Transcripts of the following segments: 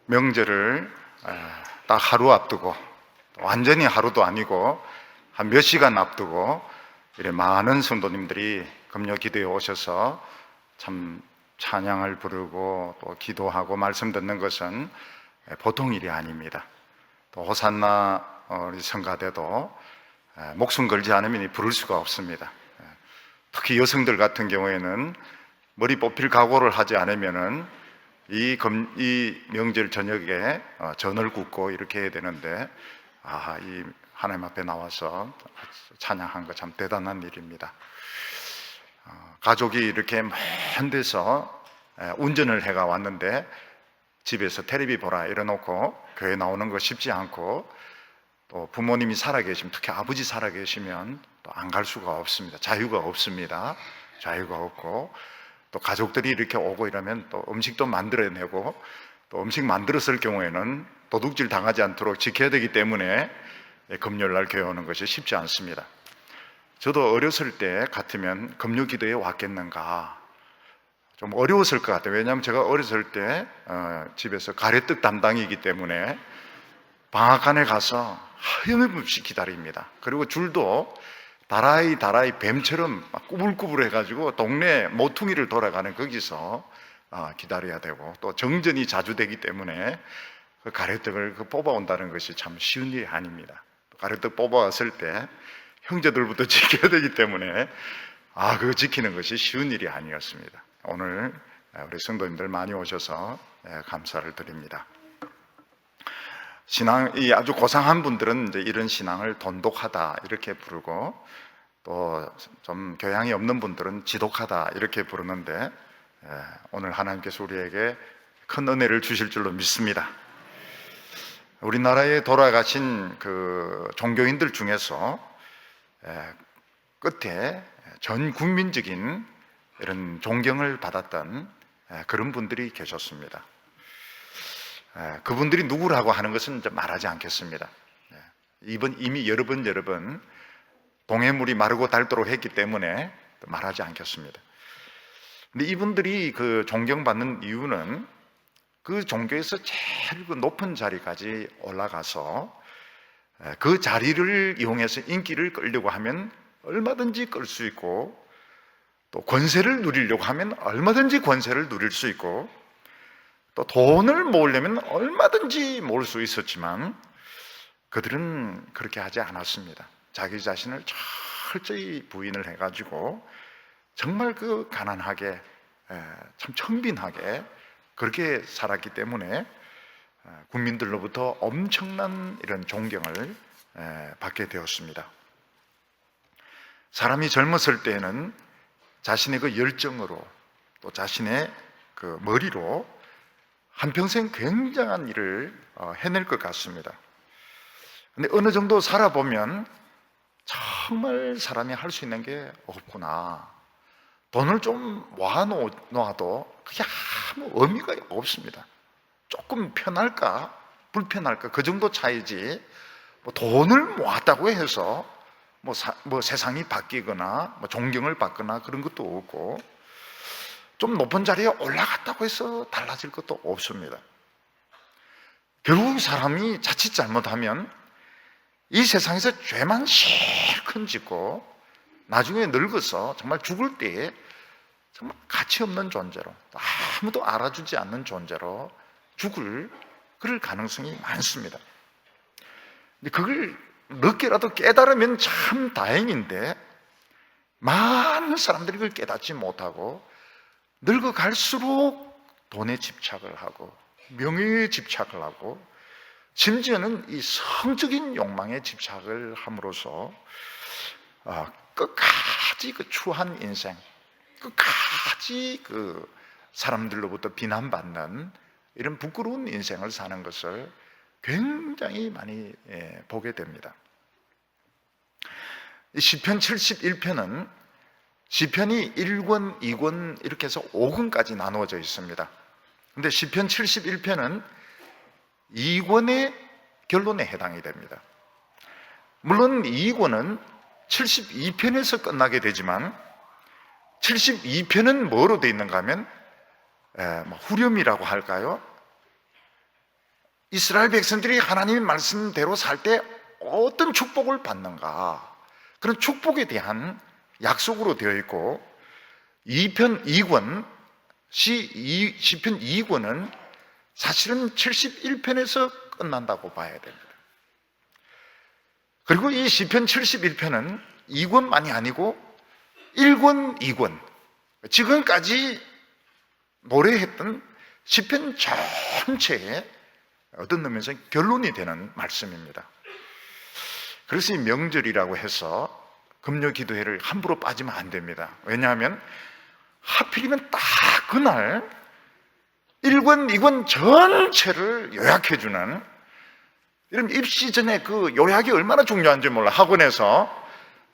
명절을 딱 하루 앞두고, 완전히 하루도 아니고 한 몇 시간 앞두고 이래 많은 성도님들이 금요 기도에 오셔서 참 찬양을 부르고 또 기도하고 말씀 듣는 것은 보통 일이 아닙니다. 또 호산나 우리 성가대도 목숨 걸지 않으면 부를 수가 없습니다. 특히 여성들 같은 경우에는 머리 뽑힐 각오를 하지 않으면은 이 명절 저녁에 전을 굽고 이렇게 해야 되는데, 이 하나님 앞에 나와서 찬양한 거 참 대단한 일입니다. 가족이 이렇게 먼 데서 운전을 해가 왔는데 집에서 텔레비 보라 이래놓고 교회 나오는 거 쉽지 않고, 또 부모님이 살아계시면, 특히 아버지 살아계시면 또 안 갈 수가 없습니다. 자유가 없습니다. 자유가 없고, 또 가족들이 이렇게 오고 이러면 또 음식도 만들어내고, 또 음식 만들었을 경우에는 도둑질 당하지 않도록 지켜야 되기 때문에 금요일날 교회 오는 것이 쉽지 않습니다. 저도 어렸을 때 같으면 금요 기도에 왔겠는가, 좀 어려웠을 것 같아요. 왜냐하면 제가 어렸을 때 집에서 가래떡 담당이기 때문에 방앗간에 가서 하염없이 기다립니다. 그리고 줄도 다라이 뱀처럼 꾸불꾸불 해가지고 동네 모퉁이를 돌아가는 거기서 기다려야 되고, 또 정전이 자주 되기 때문에 그 가래떡을 뽑아온다는 것이 참 쉬운 일이 아닙니다. 가래떡 뽑아왔을 때 형제들부터 지켜야 되기 때문에 그거 지키는 것이 쉬운 일이 아니었습니다. 오늘 우리 성도님들 많이 오셔서 감사를 드립니다. 신앙이 아주 고상한 분들은 이제 이런 신앙을 돈독하다 이렇게 부르고, 또 좀 교양이 없는 분들은 지독하다 이렇게 부르는데, 오늘 하나님께서 우리에게 큰 은혜를 주실 줄로 믿습니다. 우리나라에 돌아가신 그 종교인들 중에서 끝에 전 국민적인 이런 존경을 받았던 그런 분들이 계셨습니다. 그분들이 누구라고 하는 것은 말하지 않겠습니다. 이미 여러 번 동해물이 마르고 닳도록 했기 때문에 말하지 않겠습니다. 근데 이분들이 그 존경받는 이유는 그 종교에서 제일 높은 자리까지 올라가서 그 자리를 이용해서 인기를 끌려고 하면 얼마든지 끌 수 있고, 또 권세를 누리려고 하면 얼마든지 권세를 누릴 수 있고, 또 돈을 모으려면 얼마든지 모을 수 있었지만 그들은 그렇게 하지 않았습니다. 자기 자신을 철저히 부인을 해가지고 정말 그 가난하게, 참 청빈하게 그렇게 살았기 때문에 국민들로부터 엄청난 이런 존경을 받게 되었습니다. 사람이 젊었을 때에는 자신의 그 열정으로, 또 자신의 그 머리로 한평생 굉장한 일을 해낼 것 같습니다. 근데 어느 정도 살아보면 정말 사람이 할 수 있는 게 없구나, 돈을 좀 모아놓아도 그게 아무 의미가 없습니다. 조금 편할까 불편할까 그 정도 차이지, 돈을 모았다고 해서 세상이 바뀌거나 존경을 받거나 그런 것도 없고, 좀 높은 자리에 올라갔다고 해서 달라질 것도 없습니다. 결국 사람이 자칫 잘못하면 이 세상에서 죄만 실컷 짓고 나중에 늙어서 정말 죽을 때에 정말 가치 없는 존재로, 아무도 알아주지 않는 존재로 그럴 가능성이 많습니다. 근데 그걸 늦게라도 깨달으면 참 다행인데, 많은 사람들이 그걸 깨닫지 못하고 늙어갈수록 돈에 집착을 하고 명예에 집착을 하고, 심지어는 이 성적인 욕망에 집착을 함으로써 끝까지 그 추한 인생, 끝까지 그 사람들로부터 비난받는 이런 부끄러운 인생을 사는 것을 굉장히 많이 보게 됩니다. 시편 71편은 시편이 1권, 2권 이렇게 해서 5권까지 나누어져 있습니다. 근데 시편 71편은 2권의 결론에 해당이 됩니다. 물론 2권은 72편에서 끝나게 되지만 72편은 뭐로 되어 있는가 하면 후렴이라고 할까요? 이스라엘 백성들이 하나님의 말씀대로 살 때 어떤 축복을 받는가, 그런 축복에 대한 약속으로 되어 있고, 2편 2권 시편 2권은 사실은 71편에서 끝난다고 봐야 됩니다. 그리고 이 시편 71편은 2권만이 아니고 1권, 2권, 지금까지 노래했던 시편 전체에 어떤 의미에서 결론이 되는 말씀입니다. 그래서 이 명절이라고 해서 금요 기도회를 함부로 빠지면 안 됩니다. 왜냐하면 하필이면 딱 그날 1권, 2권 전체를 요약해주는, 이런 입시 전에 그 요약이 얼마나 중요한지 몰라. 학원에서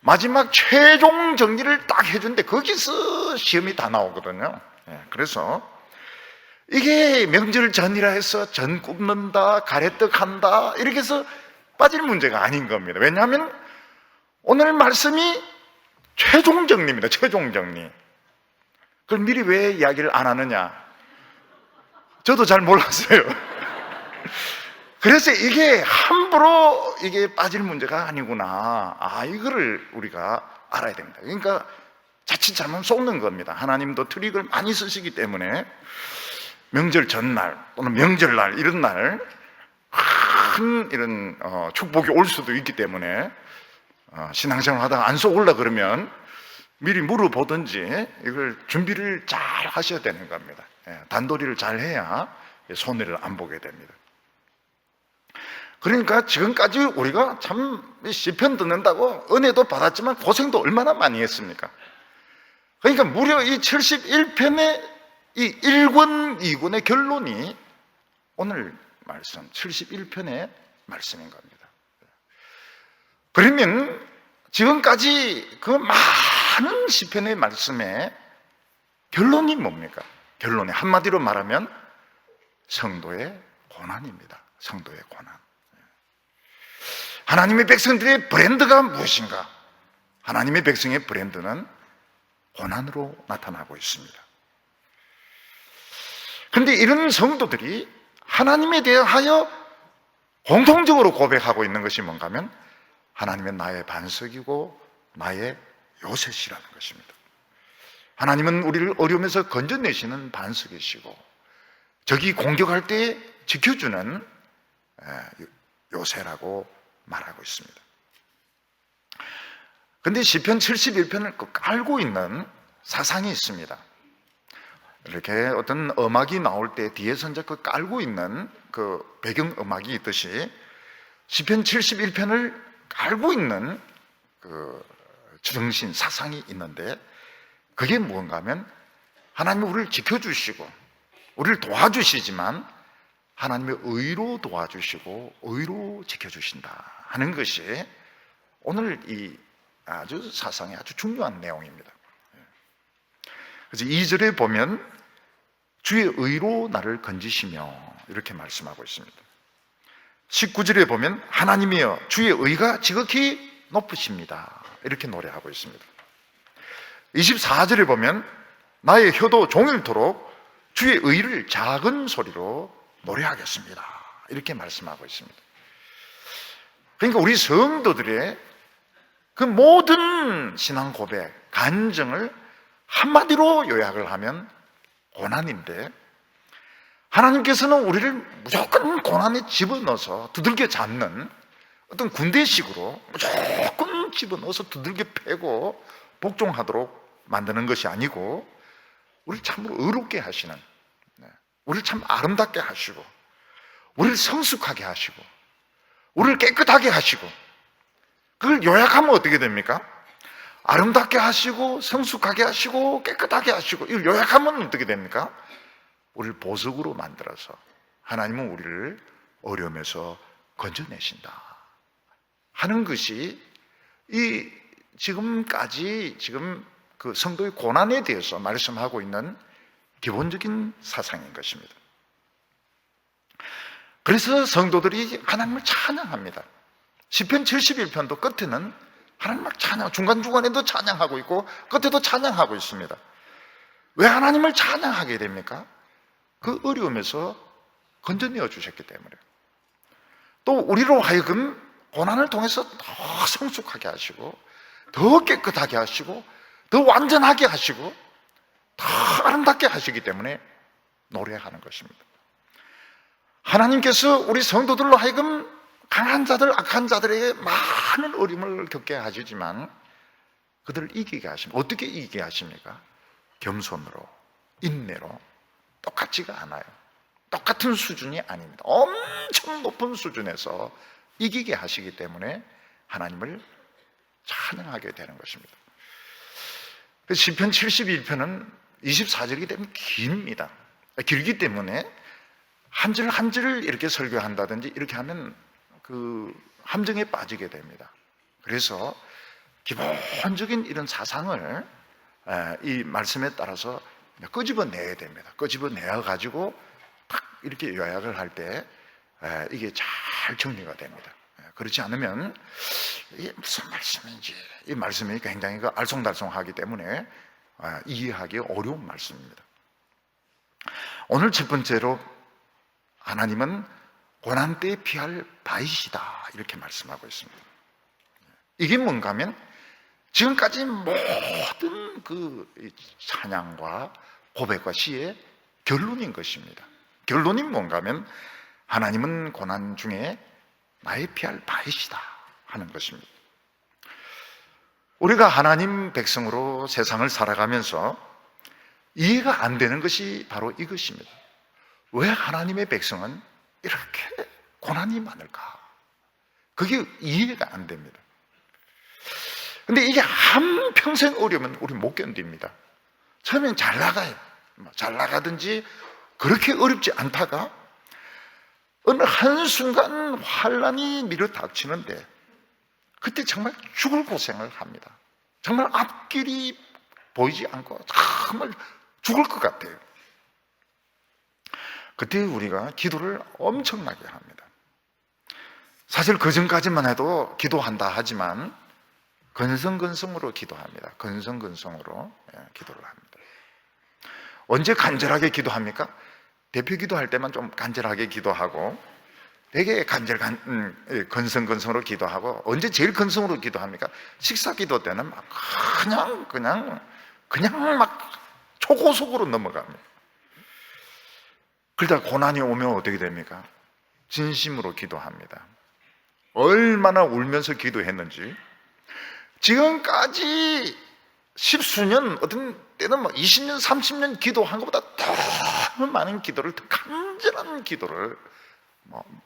마지막 최종 정리를 딱 해주는데 거기서 시험이 다 나오거든요. 그래서 이게 명절 전이라 해서 전 굽는다, 가래떡 한다, 이렇게 해서 빠질 문제가 아닌 겁니다. 왜냐하면 오늘 말씀이 최종 정리입니다. 최종 정리. 그걸 미리 왜 이야기를 안 하느냐? 저도 잘 몰랐어요. 그래서 이게 함부로 이게 빠질 문제가 아니구나. 이거를 우리가 알아야 됩니다. 그러니까 자칫 잘못 속는 겁니다. 하나님도 트릭을 많이 쓰시기 때문에 명절 전날 또는 명절날 이런 날 큰 이런 축복이 올 수도 있기 때문에 신앙생활 하다가 안 속으려 그러면 미리 물어보든지 이걸 준비를 잘 하셔야 되는 겁니다. 단도리를 잘 해야 손해를 안 보게 됩니다. 그러니까 지금까지 우리가 참 시편 듣는다고 은혜도 받았지만 고생도 얼마나 많이 했습니까? 그러니까 무려 이 71편의 이 1권, 2권의 결론이 오늘 말씀 71편의 말씀인 겁니다. 그러면 지금까지 그 많은 시편의 말씀의 결론이 뭡니까? 결론이 한마디로 말하면 성도의 고난입니다. 성도의 고난. 하나님의 백성들의 브랜드가 무엇인가? 하나님의 백성의 브랜드는 고난으로 나타나고 있습니다. 그런데 이런 성도들이 하나님에 대하여 공통적으로 고백하고 있는 것이 뭔가 하면 하나님은 나의 반석이고 나의 요새시라는 것입니다. 하나님은 우리를 어려움에서 건져내시는 반석이시고 적이 공격할 때 지켜주는 요새라고 말하고 있습니다. 그런데 시편 71편을 깔고 있는 사상이 있습니다. 이렇게 어떤 음악이 나올 때 뒤에서 이제 그 깔고 있는 그 배경 음악이 있듯이 시편 71편을 깔고 있는 그 정신 사상이 있는데, 그게 무언가 하면 하나님이 우리를 지켜주시고 우리를 도와주시지만 하나님의 의로 도와주시고 의로 지켜주신다 하는 것이 오늘 이 아주 사상의 아주 중요한 내용입니다. 그래서 2절에 보면 주의 의로 나를 건지시며 이렇게 말씀하고 있습니다. 19절에 보면 하나님이여 주의 의가 지극히 높으십니다 이렇게 노래하고 있습니다. 24절에 보면 나의 혀도 종일토록 주의 의를 작은 소리로 노래하겠습니다 이렇게 말씀하고 있습니다. 그러니까 우리 성도들의 그 모든 신앙 고백, 간증을 한마디로 요약을 하면 고난인데, 하나님께서는 우리를 무조건 고난에 집어넣어서 두들겨 잡는 어떤 군대식으로 무조건 집어넣어서 두들겨 패고 복종하도록 만드는 것이 아니고, 우리를 참으로 의롭게 하시는, 우리를 참 아름답게 하시고 우리를 성숙하게 하시고 우리를 깨끗하게 하시고, 그걸 요약하면 어떻게 됩니까? 아름답게 하시고 성숙하게 하시고 깨끗하게 하시고, 이걸 요약하면 어떻게 됩니까? 우리를 보석으로 만들어서 하나님은 우리를 어려움에서 건져내신다 하는 것이 이 지금까지 지금 그 성도의 고난에 대해서 말씀하고 있는 기본적인 사상인 것입니다. 그래서 성도들이 하나님을 찬양합니다. 시편 71편도 끝에는 하나님 막 찬양, 중간중간에도 찬양하고 있고 끝에도 찬양하고 있습니다. 왜 하나님을 찬양하게 됩니까? 그 어려움에서 건져내어 주셨기 때문에. 또 우리로 하여금 고난을 통해서 더 성숙하게 하시고, 더 깨끗하게 하시고, 더 완전하게 하시고, 더 아름답게 하시기 때문에 노래하는 것입니다. 하나님께서 우리 성도들로 하여금 강한 자들, 악한 자들에게 많은 어려움을 겪게 하시지만 그들을 이기게 하십니다. 어떻게 이기게 하십니까? 겸손으로, 인내로. 똑같지가 않아요. 똑같은 수준이 아닙니다. 엄청 높은 수준에서 이기게 하시기 때문에 하나님을 찬양하게 되는 것입니다. 시편 71편은 24절이기 때문에 깁니다. 길기 때문에 한 절 한 절 이렇게 설교한다든지 이렇게 하면 그 함정에 빠지게 됩니다. 그래서 기본적인 이런 사상을 이 말씀에 따라서 끄집어내야 됩니다. 끄집어내어 가지고 딱 이렇게 요약을 할 때 이게 잘 정리가 됩니다. 그렇지 않으면 이게 무슨 말씀인지, 이 말씀이 굉장히 알쏭달쏭하기 때문에 이해하기 어려운 말씀입니다. 오늘 첫 번째로 하나님은 고난 때에 피할 바위시다 이렇게 말씀하고 있습니다. 이게 뭔가 하면 지금까지 모든 그 찬양과 고백과 시의 결론인 것입니다. 결론이 뭔가 하면 하나님은 고난 중에 나의 피할 바위시다 하는 것입니다. 우리가 하나님 백성으로 세상을 살아가면서 이해가 안 되는 것이 바로 이것입니다. 왜 하나님의 백성은 이렇게 고난이 많을까? 그게 이해가 안 됩니다. 근데 이게 한평생 어려우면 우리 못 견딥니다. 처음엔 잘 나가요. 잘 나가든지 그렇게 어렵지 않다가 어느 한순간 환란이 밀어닥치는데 그때 정말 죽을 고생을 합니다. 정말 앞길이 보이지 않고 정말 죽을 것 같아요. 그때 우리가 기도를 엄청나게 합니다. 사실 그 전까지만 해도 기도한다 하지만 근성근성으로 기도합니다. 근성근성으로 기도를 합니다. 언제 간절하게 기도합니까? 대표 기도할 때만 좀 간절하게 기도하고 되게 근성근성으로 기도하고, 언제 제일 근성으로 기도합니까? 식사 기도 때는 막 그냥 막 초고속으로 넘어갑니다. 그러다 고난이 오면 어떻게 됩니까? 진심으로 기도합니다. 얼마나 울면서 기도했는지, 지금까지 십수년, 어떤 때는 20년, 30년 기도한 것보다 더 많은 기도를, 더 간절한 기도를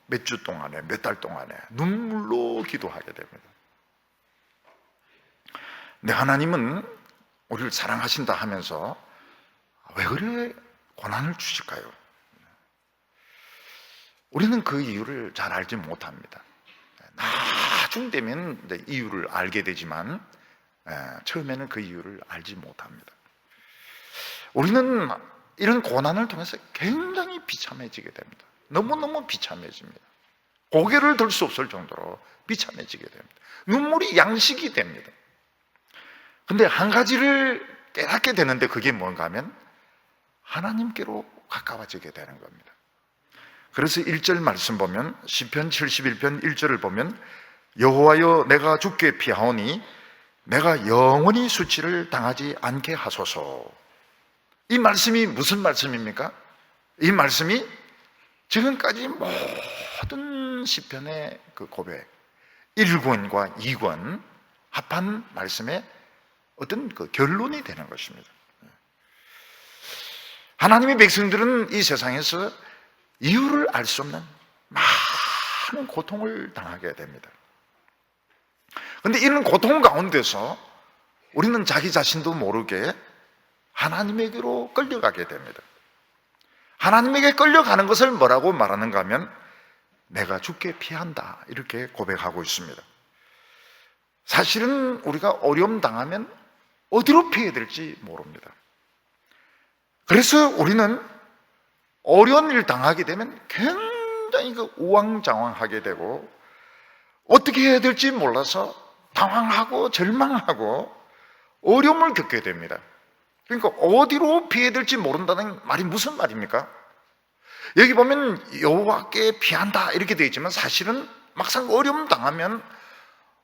몇 주 동안에, 몇 달 동안에 눈물로 기도하게 됩니다. 근데 하나님은 우리를 사랑하신다 하면서 왜 그래 고난을 주실까요? 우리는 그 이유를 잘 알지 못합니다. 나중 되면 이유를 알게 되지만 처음에는 그 이유를 알지 못합니다. 우리는 이런 고난을 통해서 굉장히 비참해지게 됩니다. 너무너무 비참해집니다. 고개를 들 수 없을 정도로 비참해지게 됩니다. 눈물이 양식이 됩니다. 근데 한 가지를 깨닫게 되는데 그게 뭔가 하면 하나님께로 가까워지게 되는 겁니다. 그래서 1절 말씀 보면, 시편 71편 1절을 보면, 여호와여 내가 주께 피하오니 내가 영원히 수치를 당하지 않게 하소서. 이 말씀이 무슨 말씀입니까? 이 말씀이 지금까지 모든 시편의 그 고백 1권과 2권 합한 말씀의 어떤 그 결론이 되는 것입니다. 하나님의 백성들은 이 세상에서 이유를 알 수 없는 많은 고통을 당하게 됩니다. 그런데 이런 고통 가운데서 우리는 자기 자신도 모르게 하나님에게로 끌려가게 됩니다. 하나님에게 끌려가는 것을 뭐라고 말하는가 하면 내가 주께 피한다 이렇게 고백하고 있습니다. 사실은 우리가 어려움 당하면 어디로 피해야 될지 모릅니다. 그래서 우리는 어려운 일 당하게 되면 굉장히 우왕좌왕하게 되고 어떻게 해야 될지 몰라서 당황하고 절망하고 어려움을 겪게 됩니다. 그러니까 어디로 피해야 될지 모른다는 말이 무슨 말입니까? 여기 보면 여호와께 피한다 이렇게 되어 있지만 사실은 막상 어려움 당하면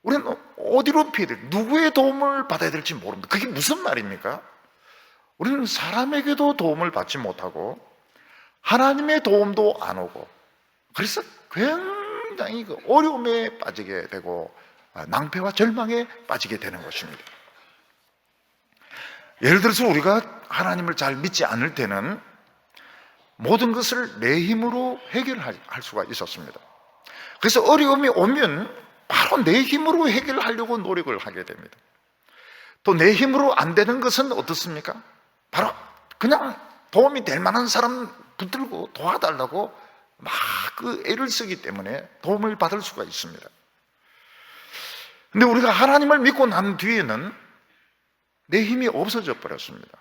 우리는 어디로 피해야 될지, 누구의 도움을 받아야 될지 모릅니다. 그게 무슨 말입니까? 우리는 사람에게도 도움을 받지 못하고 하나님의 도움도 안 오고, 그래서 굉장히 그 어려움에 빠지게 되고 낭패와 절망에 빠지게 되는 것입니다. 예를 들어서 우리가 하나님을 잘 믿지 않을 때는 모든 것을 내 힘으로 해결할 수가 있었습니다. 그래서 어려움이 오면 바로 내 힘으로 해결하려고 노력을 하게 됩니다. 또 내 힘으로 안 되는 것은 어떻습니까? 바로 그냥 도움이 될 만한 사람 붙들고 도와달라고 막 그 애를 쓰기 때문에 도움을 받을 수가 있습니다. 근데 우리가 하나님을 믿고 난 뒤에는 내 힘이 없어져 버렸습니다.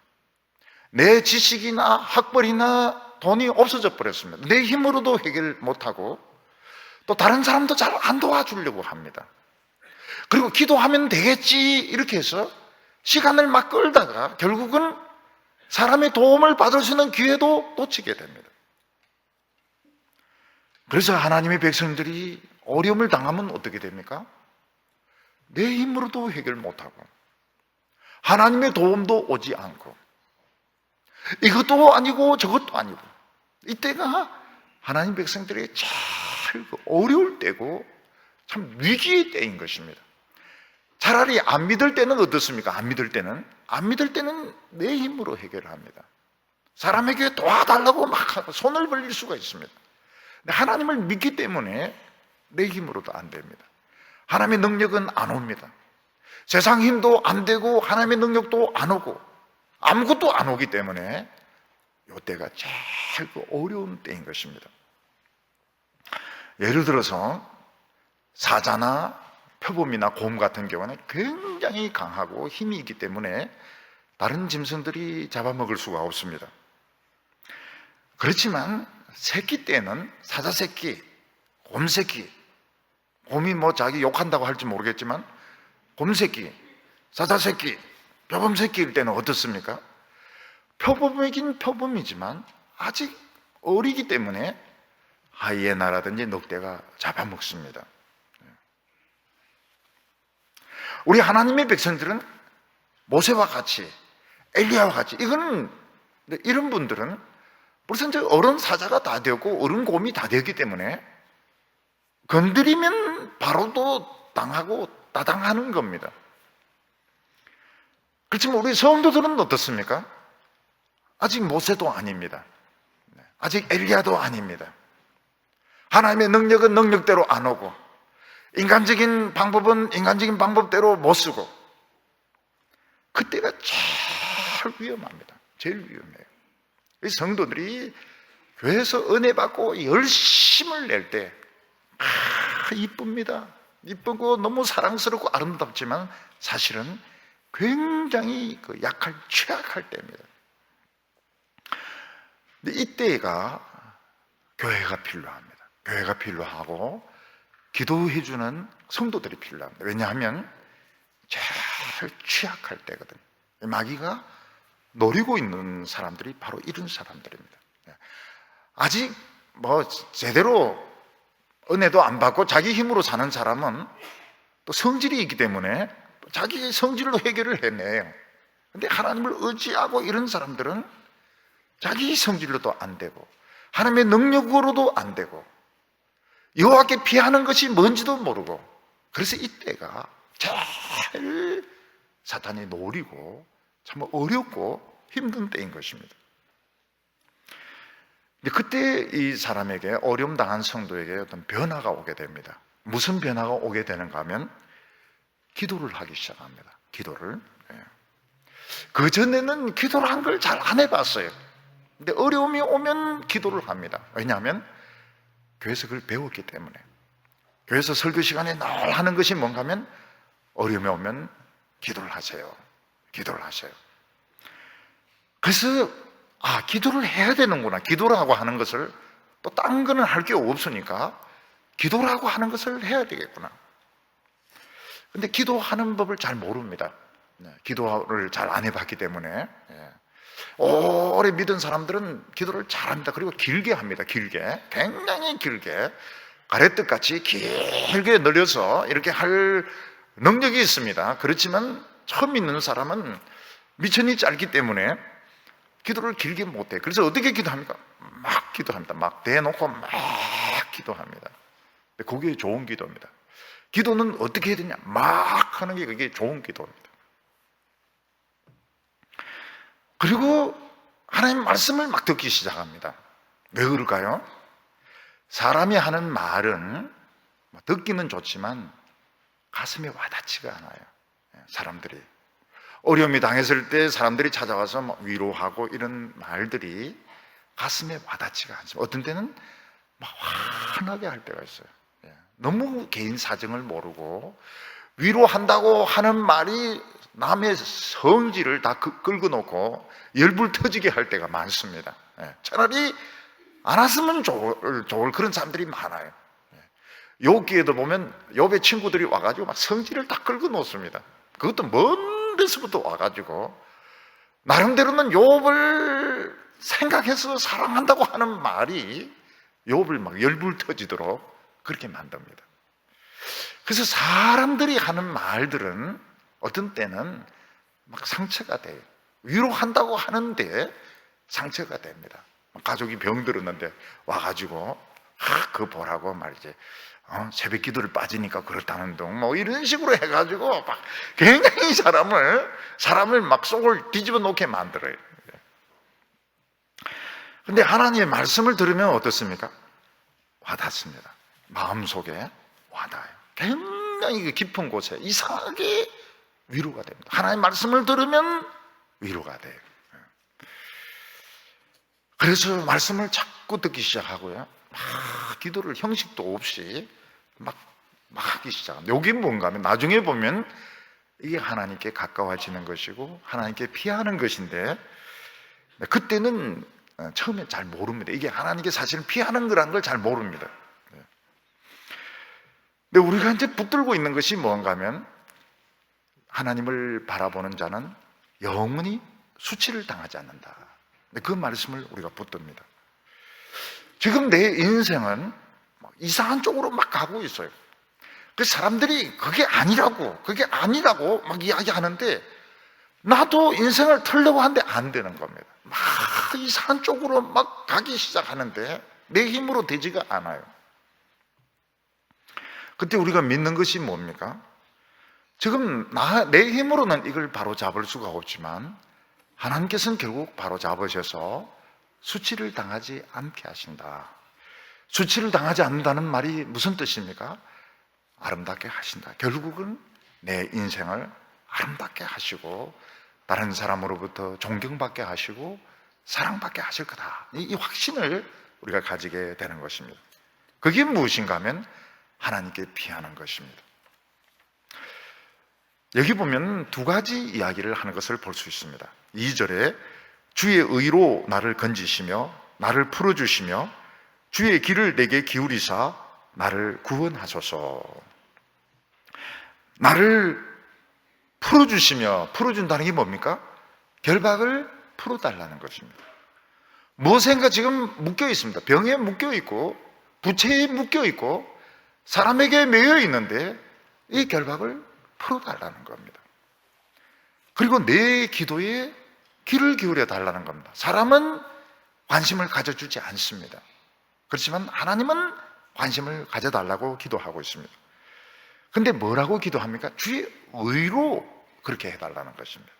내 지식이나 학벌이나 돈이 없어져 버렸습니다. 내 힘으로도 해결 못하고 또 다른 사람도 잘 안 도와주려고 합니다. 그리고 기도하면 되겠지 이렇게 해서 시간을 막 끌다가 결국은 사람의 도움을 받을 수 있는 기회도 놓치게 됩니다. 그래서 하나님의 백성들이 어려움을 당하면 어떻게 됩니까? 내 힘으로도 해결 못하고 하나님의 도움도 오지 않고 이것도 아니고 저것도 아니고, 이때가 하나님 백성들이 참 어려울 때고 참 위기의 때인 것입니다. 차라리 안 믿을 때는 어떻습니까? 안 믿을 때는 내 힘으로 해결을 합니다. 사람에게 도와달라고 막 손을 벌릴 수가 있습니다. 근데 하나님을 믿기 때문에 내 힘으로도 안 됩니다. 하나님의 능력은 안 옵니다. 세상 힘도 안 되고 하나님의 능력도 안 오고 아무것도 안 오기 때문에 이때가 제일 어려운 때인 것입니다. 예를 들어서 사자나 표범이나 곰 같은 경우는 굉장히 강하고 힘이 있기 때문에 다른 짐승들이 잡아먹을 수가 없습니다. 그렇지만 새끼 때는 사자 새끼, 곰 새끼, 곰이 뭐 자기 욕한다고 할지 모르겠지만 곰 새끼, 사자 새끼, 표범 새끼일 때는 어떻습니까? 표범이긴 표범이지만 아직 어리기 때문에 하이에나라든지 늑대가 잡아먹습니다. 우리 하나님의 백성들은 모세와 같이, 엘리야와 같이, 이런 분들은 벌써 이제 어른 사자가 다 되었고 어른 곰이 다 되었기 때문에 건드리면 바로도 당하고 따당하는 겁니다. 그렇지만 우리 성도들은 어떻습니까? 아직 모세도 아닙니다. 아직 엘리야도 아닙니다. 하나님의 능력은 능력대로 안 오고 인간적인 방법은 인간적인 방법대로 못 쓰고, 그때가 제일 위험합니다. 제일 위험해요. 이 성도들이 교회에서 은혜 받고 열심을 낼 때 이쁩니다. 이쁘고 너무 사랑스럽고 아름답지만 사실은 굉장히 약할, 취약할 때입니다. 근데 이때가 교회가 필요합니다. 교회가 필요하고 기도해주는 성도들이 필요합니다. 왜냐하면 제일 취약할 때거든요. 마귀가 노리고 있는 사람들이 바로 이런 사람들입니다. 아직 뭐 제대로 은혜도 안 받고 자기 힘으로 사는 사람은 또 성질이 있기 때문에 자기 성질로 해결을 해내요. 근데 하나님을 의지하고 이런 사람들은 자기 성질로도 안 되고 하나님의 능력으로도 안 되고 여호와께 피하는 것이 뭔지도 모르고, 그래서 이때가 제일 사탄이 노리고 참 어렵고 힘든 때인 것입니다. 그때 이 사람에게, 어려움 당한 성도에게 어떤 변화가 오게 됩니다. 무슨 변화가 오게 되는가 하면 기도를 하기 시작합니다. 기도를. 그전에는 기도를 한 걸 잘 안 해봤어요. 근데 어려움이 오면 기도를 합니다. 왜냐하면 교회에서 그걸 배웠기 때문에. 교회에서 설교 시간에 늘 하는 것이 뭔가 하면 어려움이 오면 기도를 하세요. 기도를 하세요. 그래서 기도를 해야 되는구나. 기도라고 하는 것을 또 딴 거는 할 게 없으니까 기도라고 하는 것을 해야 되겠구나. 근데 기도하는 법을 잘 모릅니다. 기도를 잘 안 해봤기 때문에. 오래 믿은 사람들은 기도를 잘합니다. 그리고 길게 합니다. 길게, 굉장히 길게, 가래떡같이 길게 늘려서 이렇게 할 능력이 있습니다. 그렇지만 처음 믿는 사람은 미천이 짧기 때문에 기도를 길게 못해. 그래서 어떻게 기도합니까? 막 기도합니다. 막 대놓고 막 기도합니다. 그게 좋은 기도입니다. 기도는 어떻게 해야 되냐? 막 하는 게 그게 좋은 기도입니다. 그리고 하나님 말씀을 막 듣기 시작합니다. 왜 그럴까요? 사람이 하는 말은 듣기는 좋지만 가슴에 와닿지가 않아요. 사람들이 어려움이 당했을 때 사람들이 찾아와서 위로하고 이런 말들이 가슴에 와닿지가 않습니다. 어떤 때는 막 화나게 할 때가 있어요. 너무 개인 사정을 모르고 위로한다고 하는 말이 남의 성질을 다 끌고 놓고 열불 터지게 할 때가 많습니다. 차라리 안 왔으면 좋을 그런 사람들이 많아요. 욥기에도 보면 욥의 친구들이 와가지고 막 성질을 다 끌고 놓습니다. 그것도 먼 데서부터 와가지고 나름대로는 욥을 생각해서 사랑한다고 하는 말이 욥을 막 열불 터지도록 그렇게 만듭니다. 그래서 사람들이 하는 말들은 어떤 때는 막 상처가 돼요. 위로한다고 하는데 상처가 됩니다. 가족이 병들었는데 와가지고 그거 보라고 말이지, 새벽 기도를 빠지니까 그렇다는 둥 뭐 이런 식으로 해가지고 막 굉장히 사람을 막 속을 뒤집어 놓게 만들어요. 근데 하나님의 말씀을 들으면 어떻습니까? 와닿습니다. 마음속에 와닿아요. 굉장히 깊은 곳에 이상하게 위로가 됩니다. 하나님의 말씀을 들으면 위로가 돼요. 그래서 말씀을 자꾸 듣기 시작하고요, 막 기도를 형식도 없이 막 하기 시작합니다. 이게 뭔가 하면 나중에 보면 이게 하나님께 가까워지는 것이고 하나님께 피하는 것인데, 그때는 처음에 잘 모릅니다. 이게 하나님께 사실은 피하는 거라는 걸 잘 모릅니다. 근데 우리가 이제 붙들고 있는 것이 뭔가 하면, 하나님을 바라보는 자는 영원히 수치를 당하지 않는다. 그 말씀을 우리가 붙듭니다. 지금 내 인생은 이상한 쪽으로 막 가고 있어요. 그 사람들이 그게 아니라고 막 이야기하는데, 나도 인생을 틀려고 하는데 안 되는 겁니다. 막 이상한 쪽으로 막 가기 시작하는데 내 힘으로 되지가 않아요. 그때 우리가 믿는 것이 뭡니까? 지금 내 힘으로는 이걸 바로 잡을 수가 없지만 하나님께서는 결국 바로 잡으셔서 수치를 당하지 않게 하신다. 수치를 당하지 않는다는 말이 무슨 뜻입니까? 아름답게 하신다. 결국은 내 인생을 아름답게 하시고 다른 사람으로부터 존경받게 하시고 사랑받게 하실 거다. 이 확신을 우리가 가지게 되는 것입니다. 그게 무엇인가 하면 하나님께 피하는 것입니다. 여기 보면 두 가지 이야기를 하는 것을 볼 수 있습니다. 2절에 주의 의로 나를 건지시며 나를 풀어주시며 주의 길을 내게 기울이사 나를 구원하소서. 나를 풀어준다는 게 뭡니까? 결박을 풀어달라는 것입니다. 무엇인가 지금 묶여 있습니다. 병에 묶여 있고 부채에 묶여 있고 사람에게 매여 있는데 이 결박을 풀어달라는 겁니다. 그리고 내 기도에 귀를 기울여 달라는 겁니다. 사람은 관심을 가져주지 않습니다. 그렇지만 하나님은 관심을 가져달라고 기도하고 있습니다. 근데 뭐라고 기도합니까? 주의 의로 그렇게 해달라는 것입니다.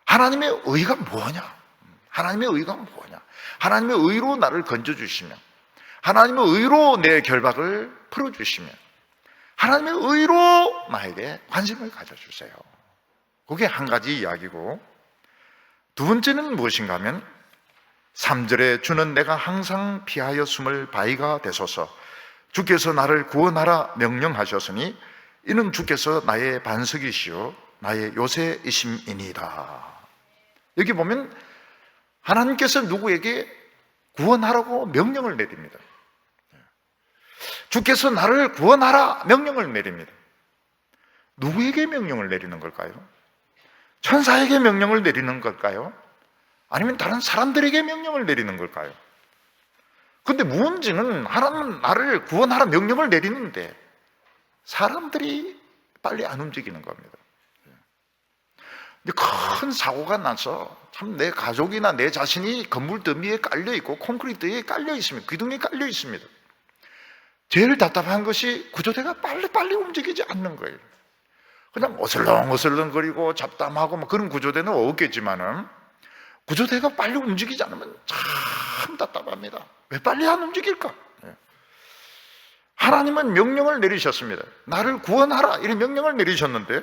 하나님의 의가 뭐냐? 하나님의 의가 뭐냐? 하나님의 의로 나를 건져주시며 하나님의 의로 내 결박을 풀어주시며 하나님의 의로 나에게 관심을 가져주세요. 그게 한 가지 이야기고, 두 번째는 무엇인가 하면 3절에 주는 내가 항상 피하여 숨을 바위가 되소서. 주께서 나를 구원하라 명령하셨으니 이는 주께서 나의 반석이시요 나의 요새이심이니이다. 여기 보면 하나님께서 누구에게 구원하라고 명령을 내립니다. 주께서 나를 구원하라 명령을 내립니다. 누구에게 명령을 내리는 걸까요? 천사에게 명령을 내리는 걸까요? 아니면 다른 사람들에게 명령을 내리는 걸까요? 근데 문제는 하나님은 나를 구원하라 명령을 내리는데 사람들이 빨리 안 움직이는 겁니다. 근데 큰 사고가 나서 참 내 가족이나 내 자신이 건물 더미에 깔려 있고 콘크리트에 깔려 있습니다. 기둥에 깔려 있습니다. 제일 답답한 것이 구조대가 빨리 움직이지 않는 거예요. 그냥 어슬렁어슬렁거리고 잡담하고 뭐 그런 구조대는 없겠지만은 구조대가 빨리 움직이지 않으면 참 답답합니다. 왜 빨리 안 움직일까? 하나님은 명령을 내리셨습니다. 나를 구원하라 이런 명령을 내리셨는데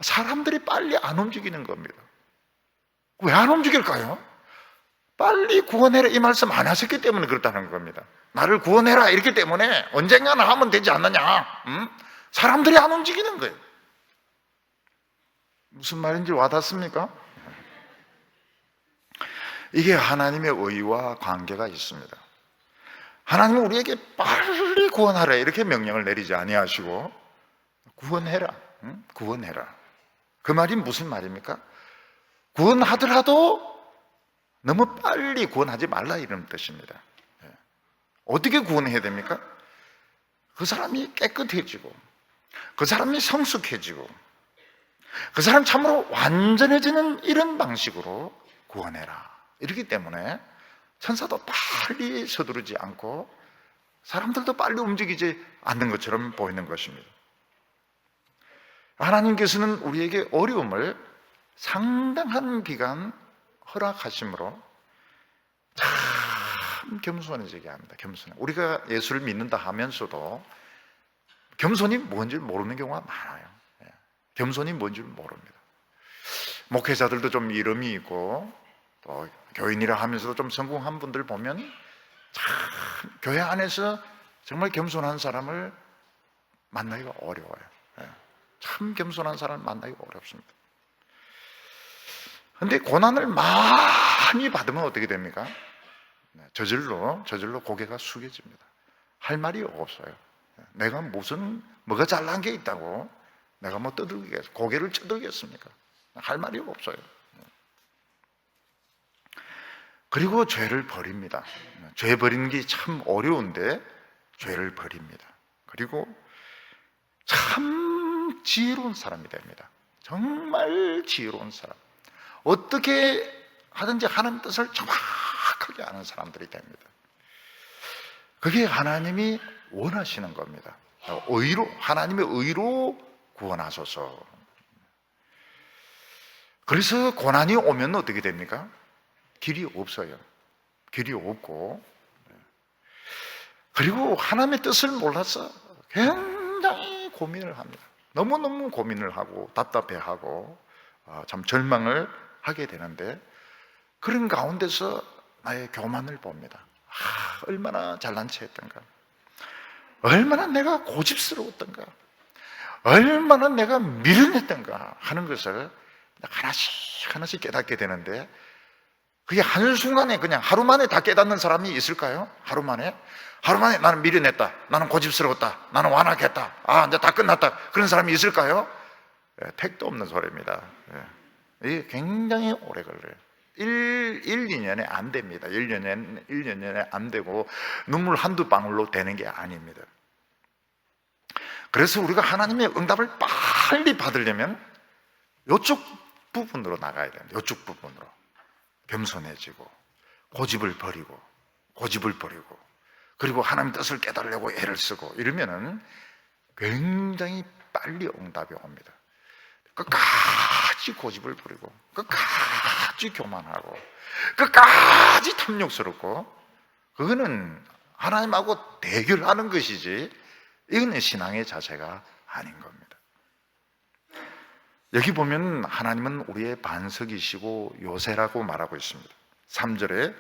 사람들이 빨리 안 움직이는 겁니다. 왜 안 움직일까요? 빨리 구원해라 이 말씀 안 하셨기 때문에 그렇다는 겁니다. 나를 구원해라 이렇기 때문에 언젠가는 하면 되지 않느냐? 사람들이 안 움직이는 거예요. 무슨 말인지 와닿습니까? 이게 하나님의 의와 관계가 있습니다. 하나님은 우리에게 빨리 구원하라 이렇게 명령을 내리지 아니하시고 구원해라, 구원해라. 그 말이 무슨 말입니까? 구원하더라도 너무 빨리 구원하지 말라 이런 뜻입니다. 어떻게 구원해야 됩니까? 그 사람이 깨끗해지고 그 사람이 성숙해지고 그 사람 참으로 완전해지는 이런 방식으로 구원해라. 이렇기 때문에 천사도 빨리 서두르지 않고 사람들도 빨리 움직이지 않는 것처럼 보이는 것입니다. 하나님께서는 우리에게 어려움을 상당한 기간 허락하심으로 참 겸손해지게 합니다. 겸손해. 우리가 예수를 믿는다 하면서도 겸손이 뭔지 모르는 경우가 많아요. 겸손이 뭔지 모릅니다. 목회자들도 좀 이름이 있고 또 교인이라 하면서도 좀 성공한 분들 보면 참 교회 안에서 정말 겸손한 사람을 만나기가 어려워요. 참 겸손한 사람을 만나기가 어렵습니다. 그런데 고난을 많이 받으면 어떻게 됩니까? 저절로 고개가 숙여집니다. 할 말이 없어요. 내가 뭐가 잘난 게 있다고 내가 뭐 고개를 쳐들겠습니까? 할 말이 없어요. 그리고 죄를 버립니다. 죄 버리는 게 참 어려운데 죄를 버립니다. 그리고 참 지혜로운 사람이 됩니다. 정말 지혜로운 사람. 어떻게 하든지 하나님 뜻을 정확하게 아는 사람들이 됩니다. 그게 하나님이 원하시는 겁니다. 하나님의 의로 구원하소서. 그래서 고난이 오면 어떻게 됩니까? 길이 없어요. 길이 없고, 그리고 하나님의 뜻을 몰라서 굉장히 고민을 합니다. 너무너무 고민을 하고 답답해하고 참 절망을 하게 되는데, 그런 가운데서 나의 교만을 봅니다. 얼마나 잘난 체 했던가, 얼마나 내가 고집스러웠던가, 얼마나 내가 미련했던가 하는 것을 하나씩 깨닫게 되는데, 그게 한순간에 그냥 하루 만에 다 깨닫는 사람이 있을까요? 하루 만에 나는 미련했다, 나는 고집스러웠다, 나는 완악했다, 이제 다 끝났다, 그런 사람이 있을까요? 택도 없는 소리입니다. 이게 굉장히 오래 걸려요. 2년에 안 됩니다. 1년에 안 되고 눈물 한두 방울로 되는 게 아닙니다. 그래서 우리가 하나님의 응답을 빨리 받으려면 이쪽 부분으로 나가야 됩니다. 이쪽 부분으로 겸손해지고 고집을 버리고 그리고 하나님 뜻을 깨달으려고 애를 쓰고 이러면은 굉장히 빨리 응답이 옵니다. 끝까지 고집을 부리고 끝까지 교만하고 끝까지 탐욕스럽고, 그거는 하나님하고 대결하는 것이지 이거는 신앙의 자세가 아닌 겁니다. 여기 보면 하나님은 우리의 반석이시고 요새라고 말하고 있습니다. 3절에